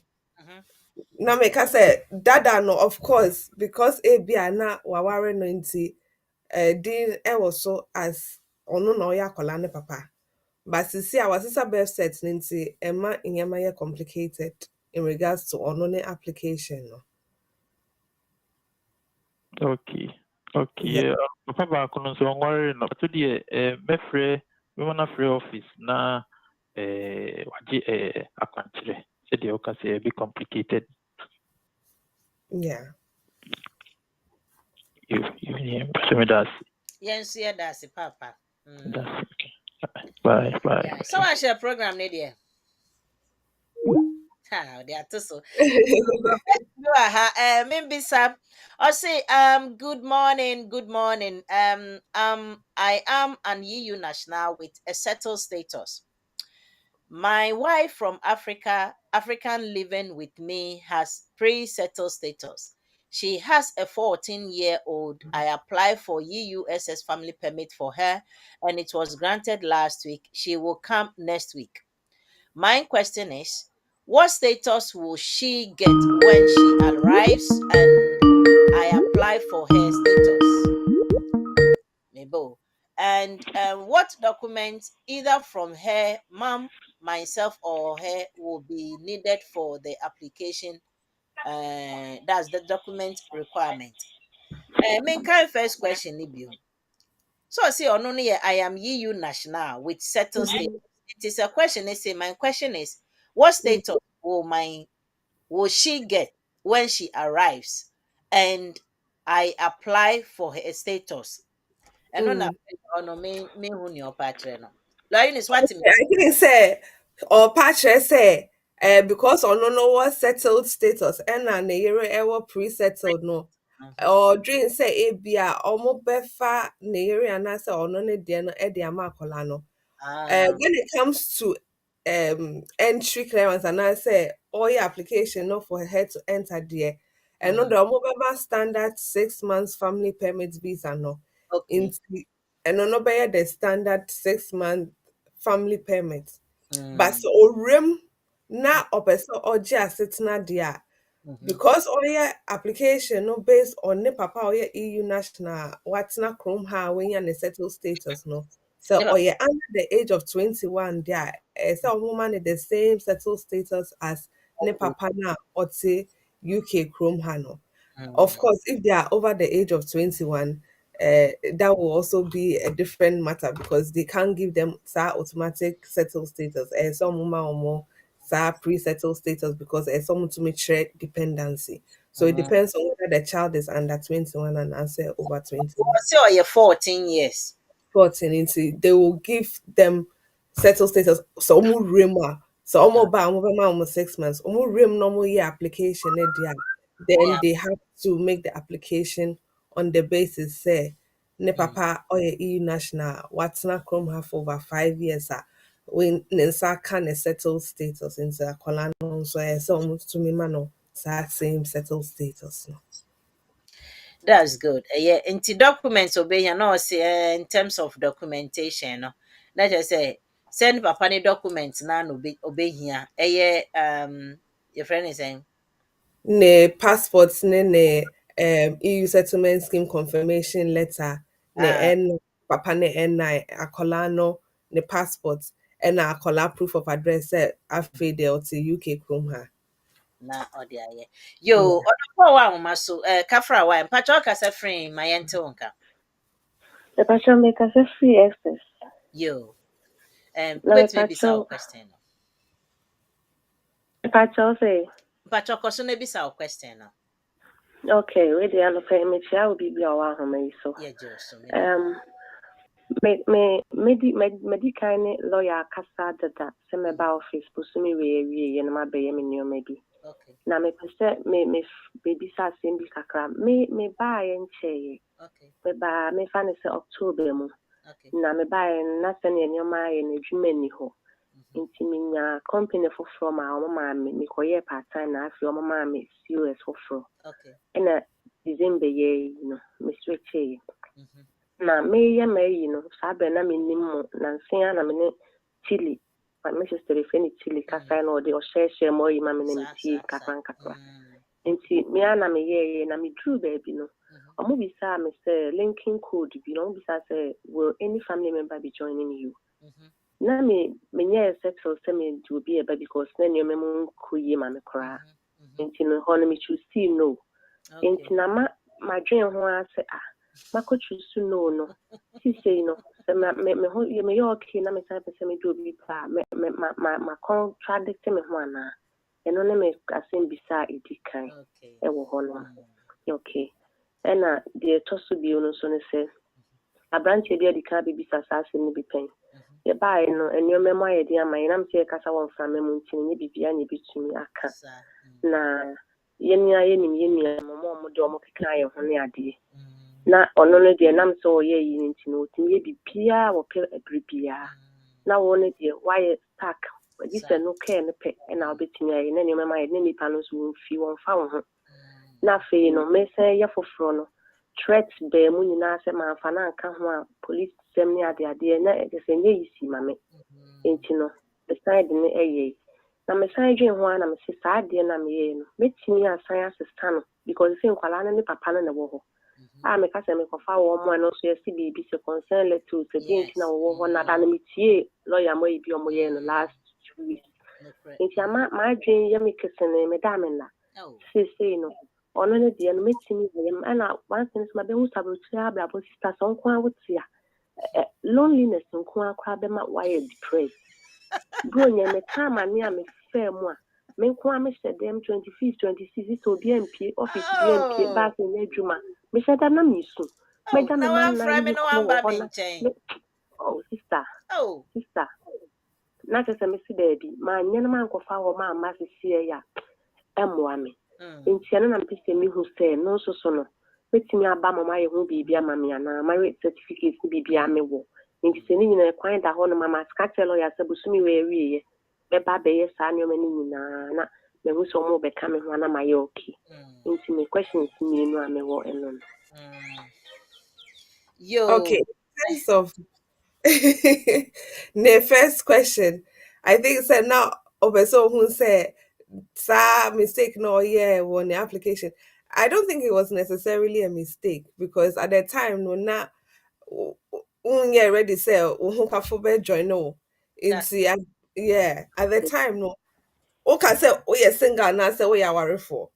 D: Na meka say dada no of course because ebia na waware no nti din was so as ono na oya akola ne papa. But sisi our sister birth set nti ema inyama ye complicated in regards to ono ne application no.
F: Okay. Okay.
D: Yeah.
F: Papa ba kono so on worry no. To the me free we wanna free office na waje akwankyere. Say the oka say be complicated.
D: Yeah.
F: You so me das.
C: Yes, yeah, that's it, Papa.
F: That's okay. Bye.
C: Yeah. So I share program, Nadia. They are too so. Maybe Sam. I say, good morning. I am an EU national with a settled status. My wife from African living with me has pre-settled status. She has a 14-year-old. I applied for EUSS family permit for her and it was granted last week. She will come next week. My question is, what status will she get when she arrives and I apply for her status? Maybe. And what documents, either from her mom, myself, or her, will be needed for the application? That's the document requirement. Main kind first question, Libyo. So, see, I am EU national with settled status. It is a question. They say, my question is, what status will she get when she arrives and I apply for her status? And on me who your patron. Eunice, what to me?
D: I think say or patch say because ono no was settled status and na yere ewo pre-settled no. Or dream say ebia omo befa na yere anase ono ne de no e de ama akola no. When it comes to entry clearance and I say all your application no for her to enter there and no the mobile standard 6 months family permit visa no
C: Okay.
D: and no be the standard 6 month family permit but
C: Mm.
D: so rim na opesa oje asetna there because all your application no based on ne papa or your EU national what's na chrome ha when you settled status no. So
C: Yeah.
D: or you're under the age of 21 there, so woman the same settled status as ne papa na or say UK chrome hano. Of course, if they are over the age of 21, that will also be a different matter because they can't give them automatic settled status. Some woman or more pre-settled status because someone to make sure dependency. So it depends on whether the child is under 21 and answer over 21.
C: So you're 14 years.
D: 14 into they will give them settled status. So rima. So almost 6 months. Rim normal year application there. Then
C: Yeah.
D: they have to make the application on the basis say ne papa or EU national what's not chrome have over 5 years when Nensa can a settled status in the Colano, so I saw almost to me mano same settled status. No.
C: That's good. Yeah, into documents obey you know say in terms of documentation, no. Let us say send papa any documents now obey here. Your friend is saying
D: Ne passports ne EU settlement scheme confirmation letter ne N papa ne N9 akolano ne passports and akola proof of address afi de UK chrome ha.
C: na odi aye. Yo, odo wa ma so kafra wa mpacho kasa free my ente wonka.
G: The passion makers a free access.
C: Yo.
G: No,
C: Wait maybe some question.
G: The passion say.
C: Mpacho koso na bisa question no.
G: Okay, we dey no pay me chia will be our home so.
C: Yeah, Joso.
G: Me kind lawyer kasa dada se me ba office busumi we na ma be me nyo maybe.
C: Okay.
G: Na me pese me baby sa sembi kakra me ba ye nche.
C: Okay.
G: Me ba me fa ne se October mu.
C: Okay.
G: Na me ba ye na se ne nyoma ye na dwuma ni ho. Inti minya company for from our mama me koye part time na afi o mama me COS for from.
C: Okay.
G: Na December ye no me switch ye. Na me ye me no sabe na me nim na nsia na me ne chili. But me sister if any chili kasa na odi o share mo yi ma me na ti kakran kakra. Inti me ana me ye na me true baby no. Omo bi sa me say linking code bi no bi sa say will any family member be joining you? Na me nye settle say me do be eba because na nyo me mun kuyi ma me kra. Inti no ho na me choose no. Inti na ma dwen ho ase mako choose no. Si say no. Se me ho me yo okay na me say say me do be pa ma contradict me ho ana. Eno na me asem bisa edikan. E wo ho no. Okay. Ena de tosu bi ono so ne say abranche bi edika bi bisa sa asem ni bi pen. Ye buy no enyo memo ye dia man na mse kasa won fra memo ntini ne bibia ne bitumi aka na ye nia mo de omo keka ye ho ne ade na ono no de na mse o ye yi ntini otimi ye bibia wo pe abribia na wo ne de why stack we say no care ne pe na obetimi ye na enyo memo ye ne nipa no so fi won fa wo ho na fe no me say ye foforo no threat be mu nyina se man fa na nka ho a police sem ni ade na e se nye yisi mame enti no beside ne eye na me san dwen ho na me se sa ade na me ye no metimi asan asista no because se nkwala na ne papa na wo ho me ka se me kofa wo mo no so yesi bibi se concern let to se enti na wo ho na da na me tie lawyer mo ibi o mo ye no last 2 weeks enti ma dwen ye me kesene me da me na se no ono ne de no metimi yem ana one thing ma be hu sabotu abrabo sister so nko awotia loneliness nko akwa be ma why depressed bro nya me time ani am fair mu a me nko am she dem 25 26 so bi MP office bi MP back in adwuma me she da na me su me da me man na ni ko oh sister na se me si baby ma nya na man ko fa wo ma ma se sie ya emwa me ntiana na mpese mi hu se no so no betimi aba mama ye hu bibia mama ya na marriage certificate bibia me wo nti se ni nyina kwan da ho no mama ska tell ya se busumi we wiye be ba be ye sa nyoma ni nyina na me hu so mo be ka me ho na ma ye okay nti me questions ni no ame wo eno
C: yo
D: Okay, in terms of the first question, I think said now Obeso who said sa mistake no yeah on the application. I don't think it was necessarily a mistake because at the time no na yeah ready say who can join no yeah at the time no okay say oh yeah single na say we are worried for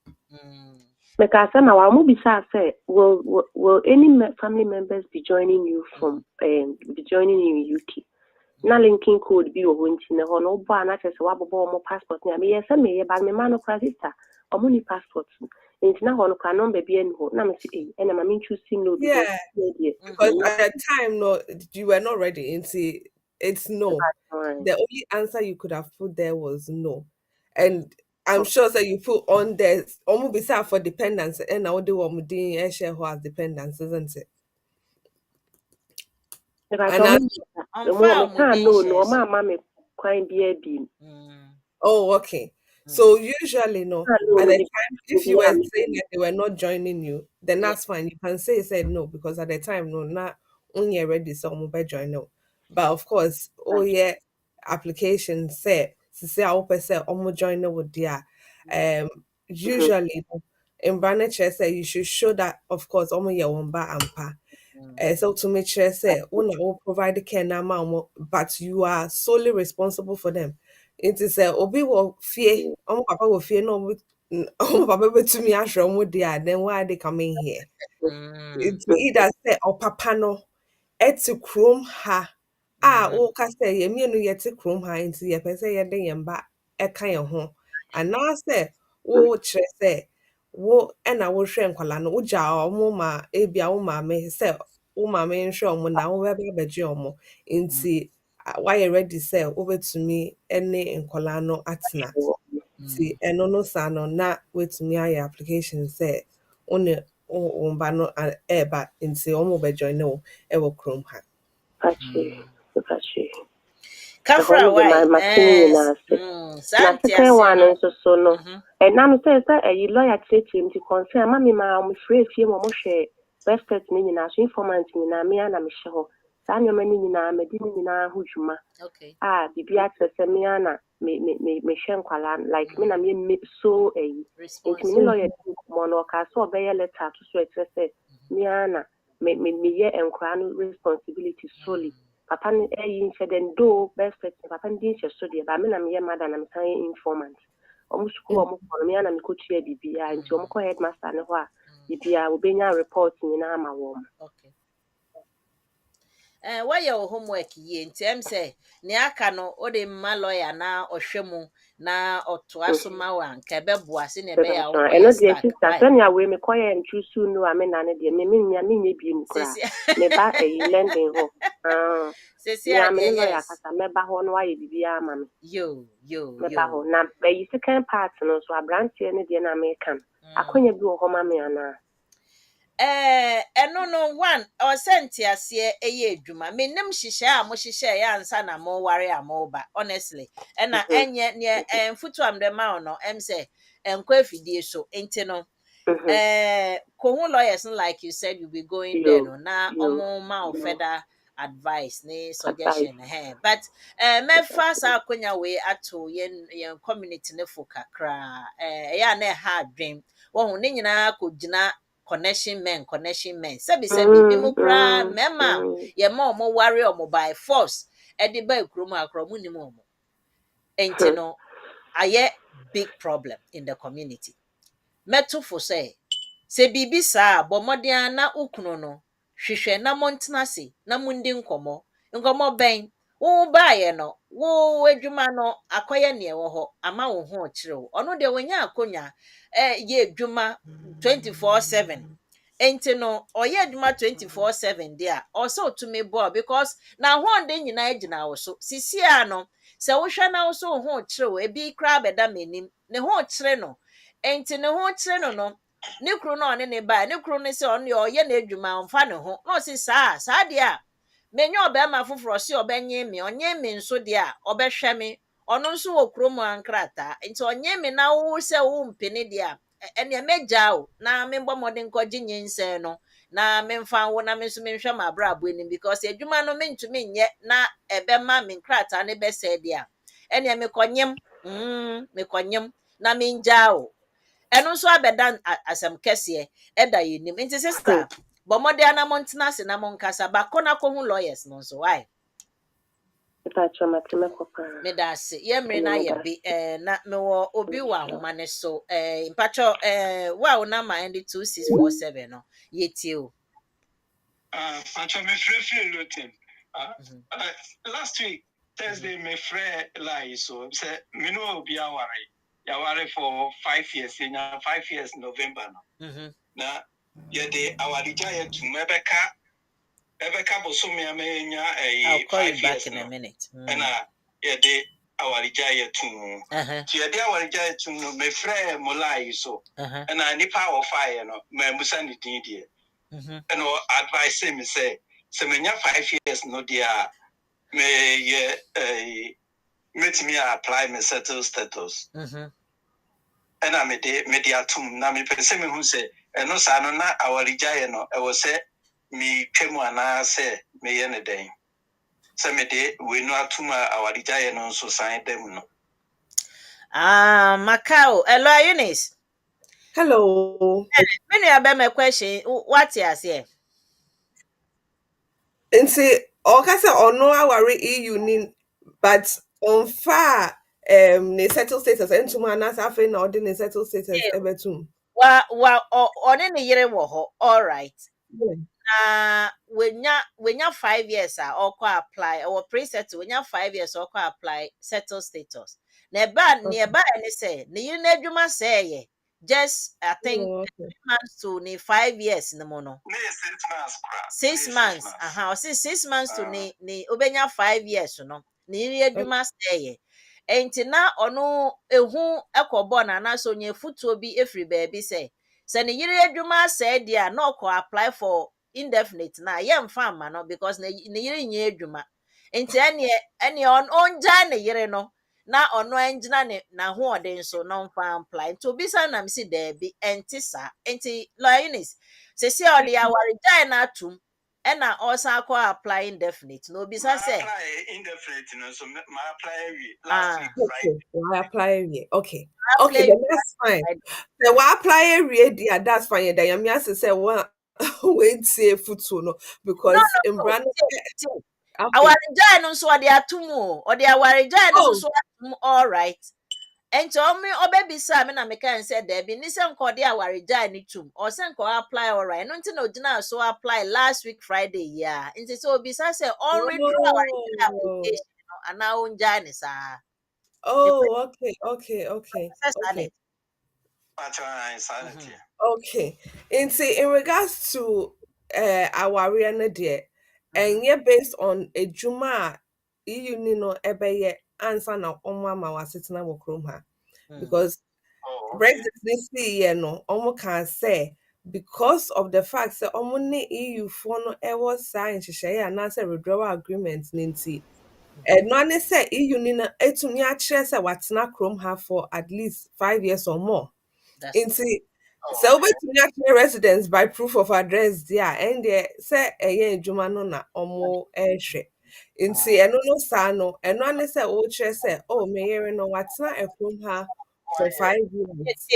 G: because na wa mo bisa say will any family members be joining you from be joining you in UK na linking code bi wo nti na ho no bo na chese wa bobo mo passport na me yesa me ye ba me man no sister o mo ni passport nti na ho no ka number bi en ho na me say na ma me choose no
D: because at the time no you were not ready it's no the only answer you could have put there was no and I'm sure that you put on there almost beside for dependents and now do what doing share who has dependents, isn't it?
G: If I
D: And
G: don't
D: oh, okay. So usually, no, at the time, if you were saying that they were not joining you, then that's fine. You can say said no because at the time, no, not only ready so mobile join no. But of course, oh yeah, application say I open say join no with their usually in Branache say you should show that of course yeah one bar and pa. So to make sure say will provide the care now, but you are solely responsible for them. It is obi will fear papa will fear no papa to me ashram there, then why are they coming here? It's either say or papa no to chrome ha o ka say ye mienu ye te chrome ha into ye pese ye den yemba e kan ye ho. And now say wo chere say wo na wo hwe nkwala no wo ja omo ma ebia wo ma me say wo ma me nhwe omo na wo be beje omo nti why you ready say obetumi ene nkwala no atena ti eno no sa no na wetumi aye application say one o ba no eba nti omo be join no e wo chrome ha
C: Kafra why
G: second one nso so no na no say lawyer treaty to concern mama ma mo free fie mo hwe website ni nyina so informant nyina me na me hye ho saa nyoma ni nyina me di ni nyina ho dwuma bibi atrese me na me hwe nkwala like me na me so nti me lawyer mo no ka so obeye letter to so atrese me na me ye enkwala no responsibility solely papa ni nche den do best papa ndi nche so de ba me na me ye mother na me san informant omusuku omo kono me na me ko tua bibia nti omo ko headmaster ne ho a bibia obenya report ni na ama wo
C: why your homework ye nti em say ne aka no o de ma lawyer na ohwemu na oto asoma wa nka beboa se ne be ya wo
G: eno de sister tell ya we me ko ye ntrusu no ame na ne de me nya bi mu kra me ba lending ho
C: sesi ya
G: me lawyer kasa me ba ho no wa ye bibia ama me
C: yo
G: me ba ho na be second part no so abrantie ne de na me kan akonya bi wo ho ma me ana
C: eno no one or senti ase eye adwuma menim hihye a mo hihye ya ansa na mo ware amoba honestly na enye ne mfutu amde ma no em say enkwa afidie so enti no kohun lawyers like you said you be going there no na omo ma further advice ne suggestion but me fast akonya we ato yen community ne fokakra ya na ha dream wo hu ne nyina kogina connection men sabi bi mu kra mema ye ma omo ware omo by force e de ba ekrom akro mu nim omo enti no aye big problem in the community meto for say bibi saa bomodian na ukunu no hwehwe na montena se na mundi nkomo ben wo baaye no wo adwuma no akoye ne wo ho ama wo ho kirewo ono de wonya akonya ye adwuma 24/7 enti no oye adwuma 24/7 dia also to me boy because na ho de nyina agina wo so sisia no se wo hwe na wo so ho kirewo ebi kra beda menim ne ho kire no enti ne ho kire no ne kru no ne ba ne kru ne se on ye na adwuma mfa ne ho no se saa de a menye obema foforo se obenye me onye me nso de a obehwe me ono nso wo kru mu ankrata enti onye me na wo se wo mpene de a ene meja o na me mbomode nkoje nyense no na me mfa wo na me nso me hwe ma bra abo ni because adwuma no me ntumi nye na ebema me nkrata ne be se de a ene me konyem na me nja o eno nso abeda asem kese eda yenim nti sister bomode ana montena se na monkasa bakona ko hu lawyers no so why me da se yemre na ye bi na me wo obi wa homa ne so mpacho wa na ma end 2647 no yetie o
H: mpacho me free lotem last week Thursday me free lie so say me no obi aware ya ware for 5 years in 5 years November no na ye de awadija ye to Ebeka boso me amenya
C: I'll call you
H: 5
C: back
H: years
C: in
H: now.
C: a minute.
H: And ye de awarigya tum ti ade awarigya tum no me frɛ molai so na nipa of fire no me musa ni din die no advice me say se menya 5 years no dia me ye metimi apply me settle status and I made atum na me pese me hu say eno sa no na awarigya no e wo say me twemu ana say me ye ne den se me de we no atuma awarigya no so sign dem no.
C: Macau, hello Eunice.
D: Hello.
C: Many about my question. What is here?
D: Nti okasa ono aware EU ni but on far ne settle status entuma na safe na odi ne settle status ebetum.
C: On any year all right. When you 5 years or apply or pre-settle, when you 5 years or apply settle status. Nearby any say, you neduma say just I think 3 months to 5 years in the mono. 6 months. 6 months to ni obenya 5 years no. Ni eduma say enti na ono ehu ekobo na na so nye futuo bi efri baabi say se ne yire adwuma say dia na okọ apply for indefinite na ye mfa ma no because ne yire nye adwuma enti ene onja ne yire no na ono engina ne na ho ode so no mfa apply to bi sa na msi daabi enti sa enti Eunice se se ode ya warigya na atum ena osa akọ apply indefinite no bi sa say
H: indefinite no so ma apply last week
D: Friday. Why apply okay. Okay, then that's fine. Then why apply dia that's fine. Then you have to say what wait say futu no because in brand
C: awarigya no so ode atum o ode awarigya no so atum all right. Enti omi obebisa me na me kan say there be ni se nko de awarigya ni tum or se nko apply all right no nti na odina so apply last week Friday yeah nti so obisa say on withdraw awarigya application no ana onja ni sa.
D: Oh, okay. Okay. In regards to our no dear, and yeah, based on a juma, you know, ebeye answer na omama was sitting na wokrom ha because Brexit this year no omo can say because of the fact that omo ne EU for no ever sign nhyehyɛ and answer withdrawal agreement ninti. And no ne say EU ni na etumi akyerɛ sɛ watena krom ha for at least 5 years or more. Inti so wobɛtumi akyerɛ residents by proof of address there and there say ɛyɛ adwuma no na ɔmo ɛhwɛ nti ɛno no saa no ɛno ane sɛ wokyerɛ sɛ oh meyere no watena ɛkrom ha for 5 years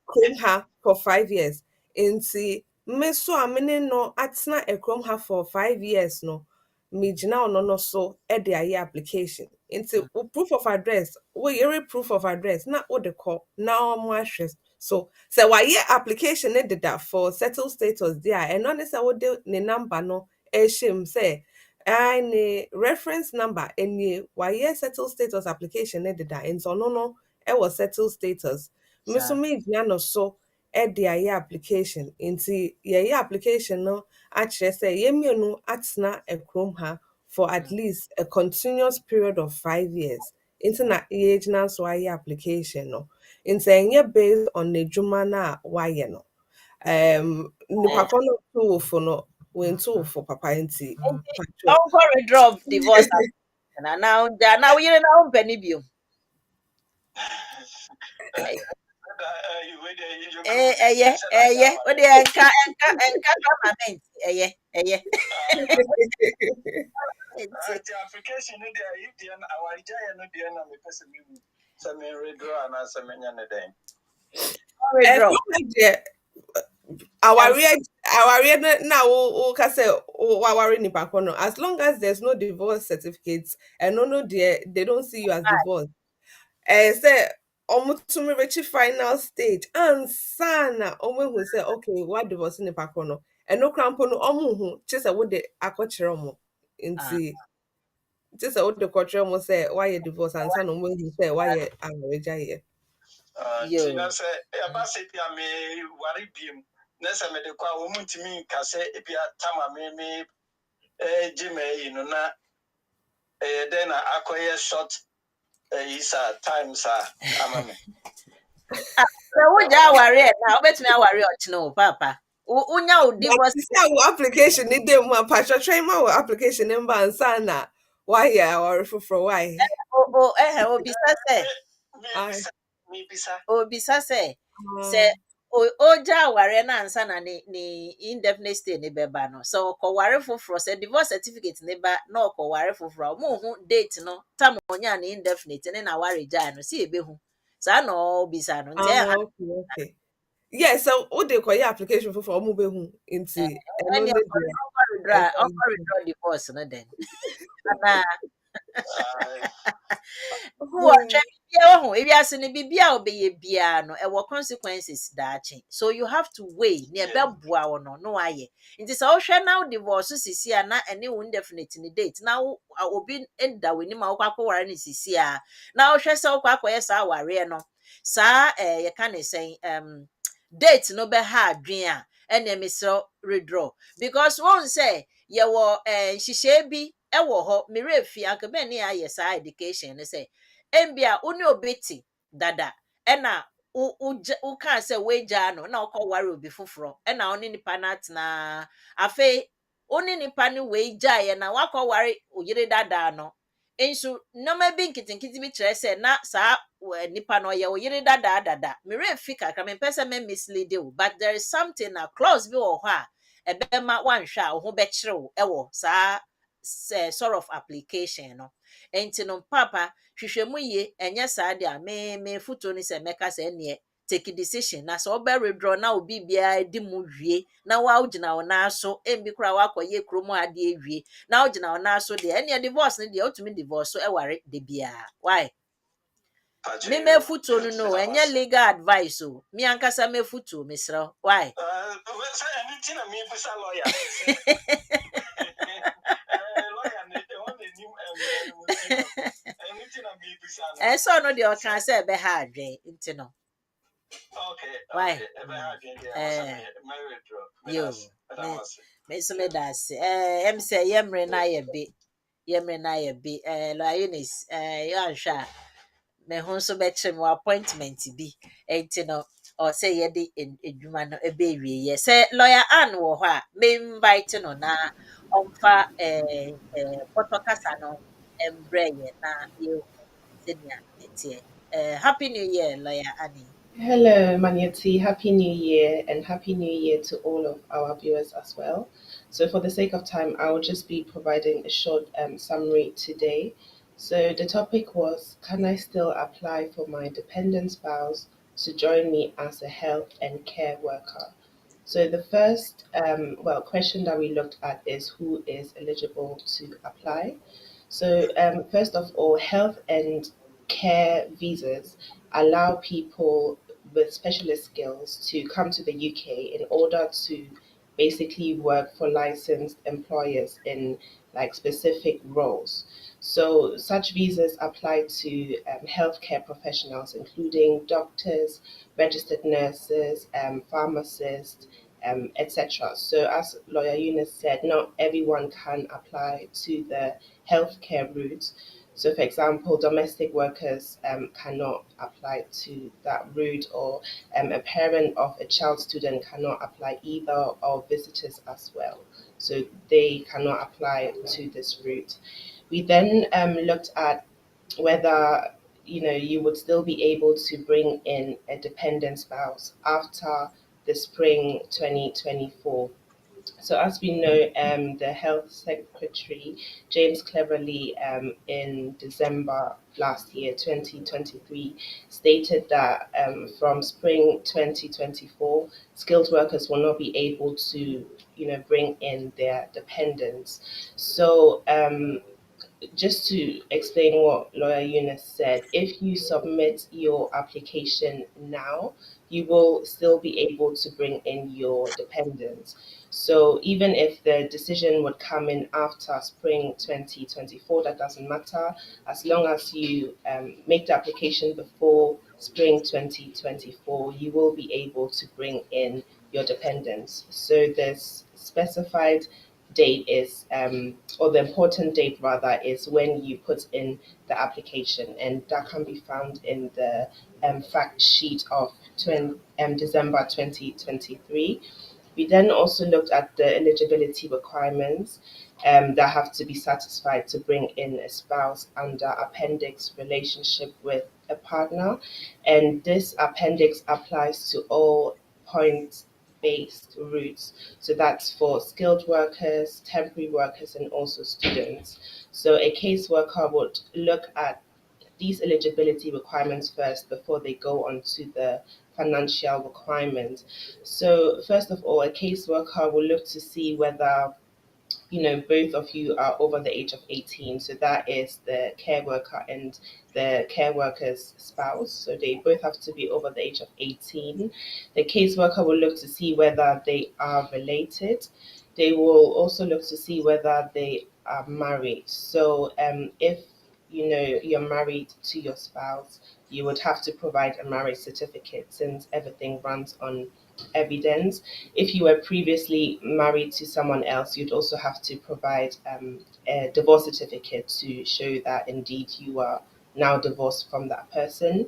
D: krom ha for 5 years nti me so a mene no atena ɛkrom ha for 5 years no megyina ɔno no so ɛde ayɛ application nti proof of address woyere proof of address na wode kɔ na ɔmo ahwɛ so sɛ wayɛ application ne deda for settled status there ɛno ne sɛ wode ne number no ɛhyɛ mu sɛ ne reference number ɛnie wayɛ settled status application ne deda nti ɔno no ɛwɔ settled status me so megyina no so ɛde ayɛ application nti yɛyɛ application no akyerɛ sɛ yɛmmienu atena ɛkrom ha for at least a continuous period of 5 years. Nti na yɛgyina so ayɛ application no. Nti ɛnyɛ based on the adwuma na wayɛ no. Nipa ko no tuwofo no wentuwofo papa nti.
C: Don't withdraw divorce. Na now we na ompani bio. Ode enka permanent
H: application no there if the awarigya no there na me pese me say me withdraw na say me nya ne den
D: our now we can say our nipa ko no as long as there's no divorce certificates and no they don't see you as divorced say to me reach final stage and sana who say okay what divorce nipa ko no and no crampo no hu chese wo de akokyere mo nti chese wo de kokyere mo say why you divorce and sana who say why you amarriage here
H: tina say e ba say bia me wari biem na say me de kwa wo mutimi ka say e bia tama me jime yi no na then I acquire short is times amame.
C: So we just worry now. Bet me worry no, Papa. Unya o divorce.
D: Our application need them one patch train our application number and sana. Why yeah or for why?
C: Obisa say. Obisa say. Say oja ware na ansa na ni indefinite stay ne beba no. So ko ware foforo say divorce certificate ne ba na ko ware foforo. Mo hu date no. Tam onya na indefinite ne na ware ja no. Si ebe hu. Sa no obisa no. Nti
D: Okay. Yeah, so what they call your application for move who into and
C: any
D: only
C: withdraw divorce no then. Na who if you ask ni bibia obeye bia no e wo consequences daache. So you have to weigh ne beboa wo no aye. Nti so hwe now divorce sisi a na ene wo indefinite ni date. Now obi enda weni ma wo kwakwara ni sisi a. Na hwe se wo kwakoye sa ware no. Sa ye ka ne sen date no be ha adwen a ene mesro redraw because one say ye wo nhihye bi e wo ho merefi akabe ne aye sa education ne say embia uni obeti dada ena u kan say weja no na okọ ware obi foforo ena oni nipa na tena afi oni nipa ni weja ye na wakọ ware oyire dada no enso no ma bi nkitinkiti bi kire say na sa nipa no ye oyire dada mere fi kakra me pese me mislead you but there is something na clause bi wo ho a ebema wanhwa wo ho be kire wo ewo sa sort of application no enti no papa hwehwemu ye enye saa de a me foto ni se meka se ne take decision na so be redraw na obi bia di mu wie na wa ugina ona so embi kura wa koye kromo ade ewie na ugina ona so de ene divorce ne de otumi divorce so e ware de bia why me foto no enye legal advice o mi ankasa me foto mesra why
H: say anything na me busa lawyer.
C: So no de o kan say be ha adwen nti no
H: okay
C: why
H: yo
C: me so me das em say yemre na ye bi lo Eunice yo anhwa me ho so be kire mo appointment bi enti no o say ye de edwuma no ebe wie ye say lawyer Ann wo ho a me invite no na omfa potokasa no embre ye na ye senior etie happy new year lawyer Annie.
I: Hello, Maniati. Happy New Year and Happy New Year to all of our viewers as well. So, for the sake of time, I will just be providing a short summary today. So, the topic was, can I still apply for my dependent spouse to join me as a health and care worker? So, the first question that we looked at is who is eligible to apply. So, first of all, health and care visas allow people with specialist skills to come to the UK in order to basically work for licensed employers in like specific roles. So such visas apply to healthcare professionals, including doctors, registered nurses, pharmacists, etc. So as lawyer Eunice said, not everyone can apply to the healthcare route. So, for example, domestic workers cannot apply to that route, or a parent of a child student cannot apply either, or visitors as well. So, they cannot apply to this route. We then looked at whether you would still be able to bring in a dependent spouse after the spring 2024. So, as we know, the Health Secretary, James Cleverly, in December last year, 2023, stated that from spring 2024, skilled workers will not be able to, bring in their dependents. So, just to explain what Lawyer Eunice said, if you submit your application now, you will still be able to bring in your dependents. So even if the decision would come in after spring 2024, that doesn't matter. As long as you make the application before spring 2024, you will be able to bring in your dependents. So there's specified date is, or the important date rather, is when you put in the application, and that can be found in the fact sheet of December 2023. We then also looked at the eligibility requirements that have to be satisfied to bring in a spouse under Appendix Relationship with a partner. And this appendix applies to all points based routes. So that's for skilled workers, temporary workers, and also students. So a caseworker would look at these eligibility requirements first before they go on to the financial requirements. So first of all, a caseworker will look to see whether both of you are over the age of 18. So that is the care worker and the care worker's spouse. So they both have to be over the age of 18. The caseworker will look to see whether they are related. They will also look to see whether they are married. So if you're married to your spouse, you would have to provide a marriage certificate since everything runs on evidence. If you were previously married to someone else, you'd also have to provide a divorce certificate to show that indeed you are now divorced from that person.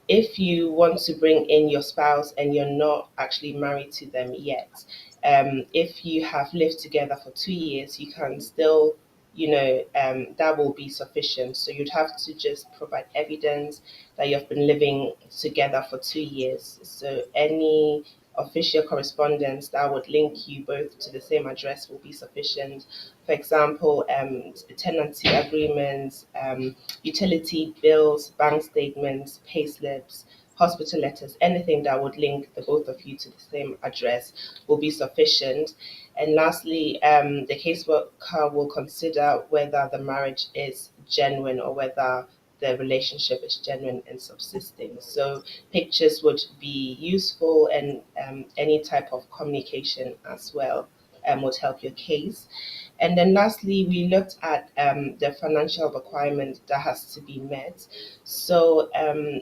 I: If you want to bring in your spouse and you're not actually married to them yet, if you have lived together for 2 years, you can still that will be sufficient. So you'd have to just provide evidence that you've been living together for 2 years. So any official correspondence that would link you both to the same address will be sufficient. For example, tenancy agreements, utility bills, bank statements, payslips, hospital letters, anything that would link the both of you to the same address will be sufficient. And lastly, the caseworker will consider whether the marriage is genuine or whether the relationship is genuine and subsisting. So pictures would be useful, and any type of communication as well would help your case. And then lastly, we looked at the financial requirement that has to be met. So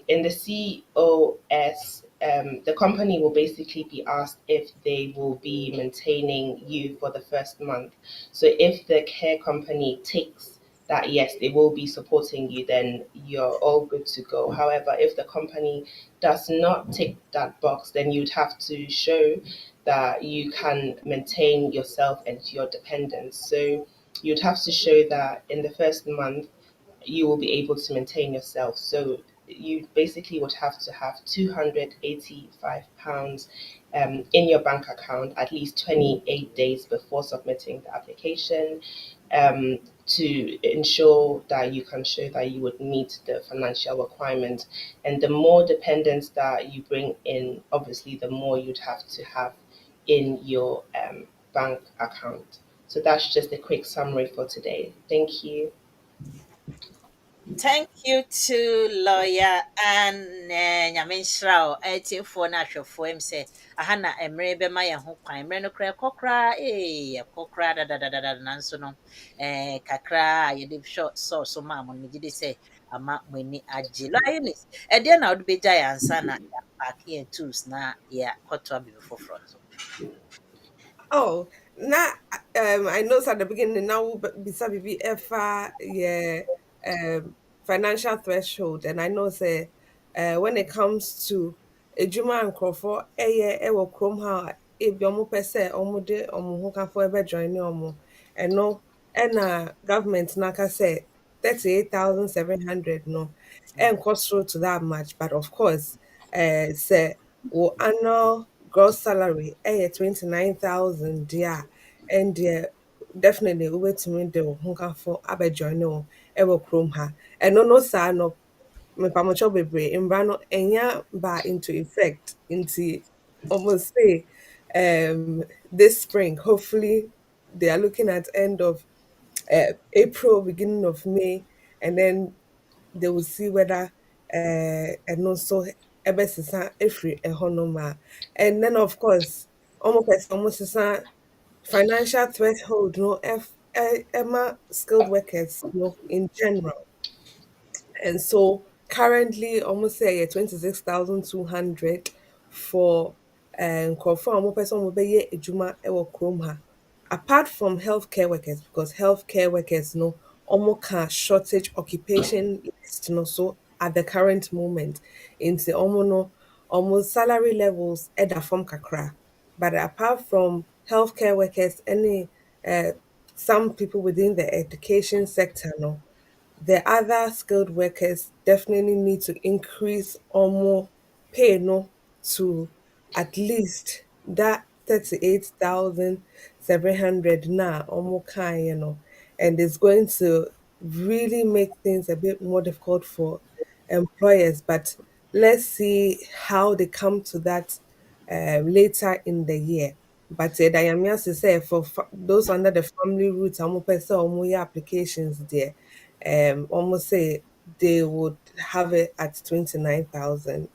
I: in the COS, the company will basically be asked if they will be maintaining you for the first month. So if the care company takes that yes, they will be supporting you, then you're all good to go. However, if the company does not tick that box, then you'd have to show that you can maintain yourself and your dependents. So you'd have to show that in the first month you will be able to maintain yourself. So you basically would have to have £285 in your bank account at least 28 days before submitting the application, to ensure that you can show that you would meet the financial requirement. And the more dependents that you bring in, obviously, the more you'd have to have in your bank account. So that's just a quick summary for today. Thank you.
C: Thank you to lawyer and Nyame nhyira wo atiefoɔ no ahwɛfoɔ m sɛ aha na mmerɛ bɛma yɛn ho kwan mmerɛ no kora ɛkɔkora ɛkɔkora dadadadada nanso no kakra a yɛde sɔɔ so maa mo no megye di sɛ ama mo ani agye lawyer Eunice ɛdeɛ na wode bɛgya yɛn ansa na yɛapaake yɛn tools na yɛakɔtoa biribi foforɔ so.
D: Oh, now I know at the beginning now bisa bibi efa yeah financial threshold, and I know say when it comes to ejuma and crofo ewo krom ha ebi omo pese omo de omo ho kafo ebe join omo eno na government naka say 38,700 no and cost through to that much, but of course say wo annual gross salary 29,000 dia and definitely wobɛtumi de wo ho kafo abɛjoin wo ɛwɔ kurom ha ɛno no saa no mepamokyɛw bebree mbra no ɛnya ba into effect nti almost say this spring hopefully they are looking at end of April, beginning of May, and then they will see whether and also ebesisa efiri ehonoma. And then of course almost financial threshold no Emma skilled workers no in general. And so currently almost say 26,200 for nkurɔfoɔ a wɔpɛ sɛ wɔbɛyɛ adwuma wɔ kurom ha. apart from healthcare workers, because healthcare workers no almost can shortage occupation list no so at the current moment into almost salary levels at the form kakra. But apart from healthcare workers, any some people within the education sector no the other skilled workers definitely need to increase or more pay no to at least that 38,700 na or more kind, and it's going to really make things a bit more difficult for employers. But let's see how they come to that later in the year. But Diamia say for those under the family route, I'm person or applications there, almost say they would have it at 29,000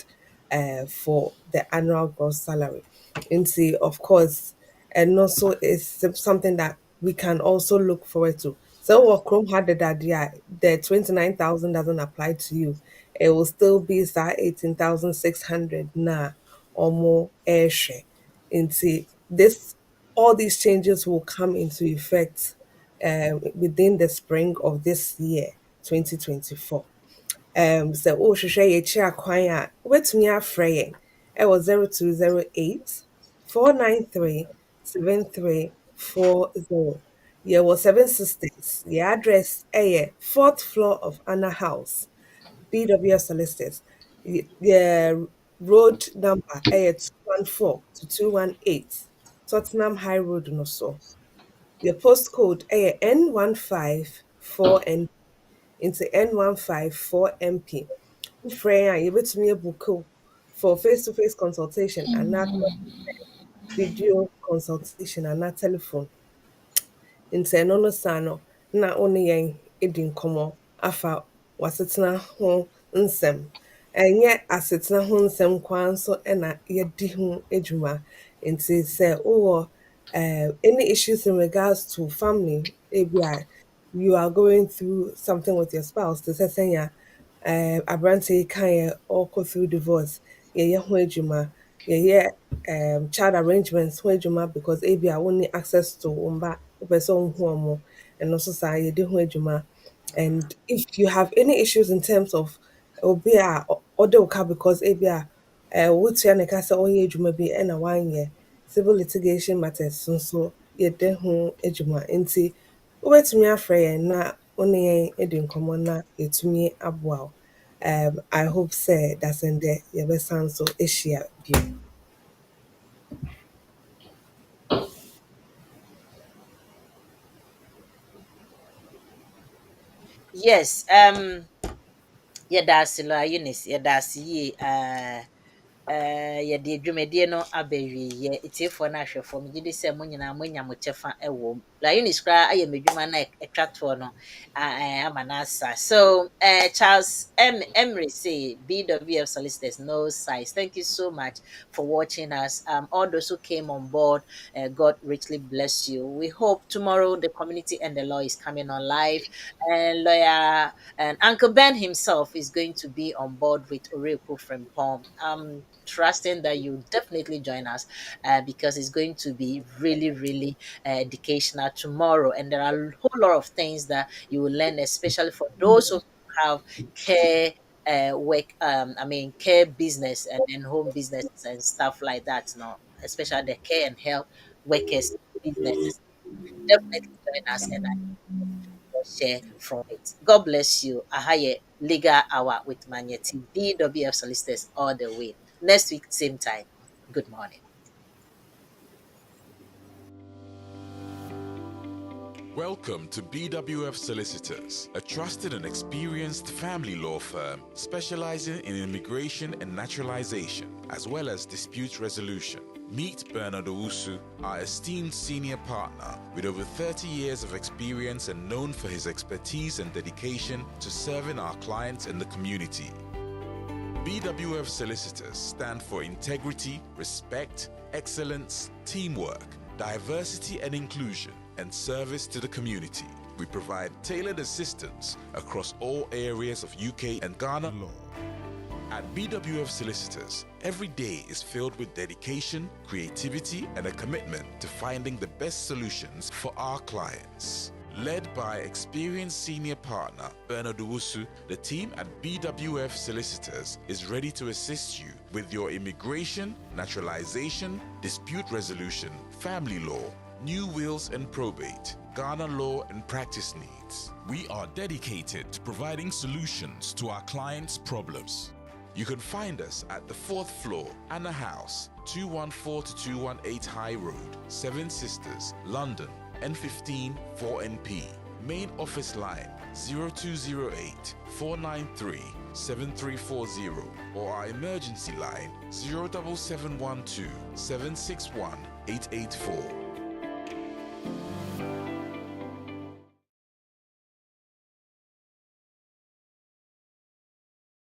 D: for the annual gross salary. And see, of course, and also it's something that we can also look forward to. So what Chrome had the idea, the 29,000 doesn't apply to you. It will still be 18,600 na or more air share. Into this, all these changes will come into effect within the spring of this year, 2024. Sɛ wohwehwɛ yɛkyerɛ akwan a wobɛtumi afrɛ yɛn ɛwɔ 0208 493 7340. Yɛwɔ 7 Sisters. Yɛ address ɛyɛ 4th floor of Anna House, BWF Solicitors. The road number ɛyɛ 214 to 218 Tottenham High Road no so. The postcode N154N into N154MP. Freya, you bet me a book for face-to-face consultation and not video consultation and not telephone. Nti ɛno no saa no na wo ne yɛn edi nkɔmmɔ afa w'asetena ho nsɛm. Ɛnyɛ asetena ho nsɛm koraa nso ɛna yɛdi ho adwuma. Nti sɛ wowɔ any issues in regards to family, ebi a you are going through something with your spouse, te sɛ sɛnea aberante yi kaeɛ ɔrekɔ through divorce, yɛyɛ ho adwuma. Yɛyɛ child arrangements ho adwuma because ebi a wonni access to wo mba wopɛ sɛ wohu ɔmo ɛno nso saa yɛde ho adwuma. And if you have any issues in terms of obi a ɔde wo ka because ebi a wotua ne ka sɛ ɔnyɛ adwuma bi ɛna wanyɛ, civil litigation matters nso yɛde ho adwuma. Nti wobɛtumi afrɛ yɛn na wo ne yɛn adi nkɔmmɔ na yɛtumi aboa wo. I hope sɛ dasɛndɛ yɛbɛsan so ahyia bio.
C: Yes, yɛdaase lo Eunice, yɛdaase yie. Yɛde dwumadie no abɛwieɛ. Etiefoɔ no ahwɛfoɔ megye di sɛ mo nyinaa moanya mo kyɛfa ɛwɔ mu. La Eunice koraa ayɛ m'adwuma na ɛtwa toɔ no ama no asa. So Charles Emery say BWF Solicitors no size. Thank you so much for watching us. All those who came on board, God richly bless you. We hope tomorrow the community and the law is coming on live, and lawyer and Uncle Ben himself is going to be on board with Oreku from Pom. Trusting that you definitely join us because it's going to be really, really educational tomorrow. And there are a whole lot of things that you will learn, especially for those who have care work, care business and then home businesses and stuff like that. No, especially the care and health workers businesses. Definitely join us and share from it. God bless you. Ahaye Legal Hour with Manyeti, BWF Solicitors all the way. Next week, same time. Good morning.
A: Welcome to BWF Solicitors, a trusted and experienced family law firm specializing in immigration and naturalization, as well as dispute resolution. Meet Bernard Owusu, our esteemed senior partner with over 30 years of experience and known for his expertise and dedication to serving our clients and the community. BWF Solicitors stand for integrity, respect, excellence, teamwork, diversity and inclusion, and service to the community. We provide tailored assistance across all areas of UK and Ghana law. At BWF Solicitors, every day is filled with dedication, creativity, and a commitment to finding the best solutions for our clients. Led by experienced senior partner Bernard Owusu, the team at BWF Solicitors is ready to assist you with your immigration, naturalization, dispute resolution, family law, new wills and probate, Ghana law and practice needs. We are dedicated to providing solutions to our clients' problems. You can find us at the 4th floor, Anna House, 214 to 218 High Road, Seven Sisters, London, N15 4NP. Main office line 0208 493 7340 or our emergency line 07712 761 884.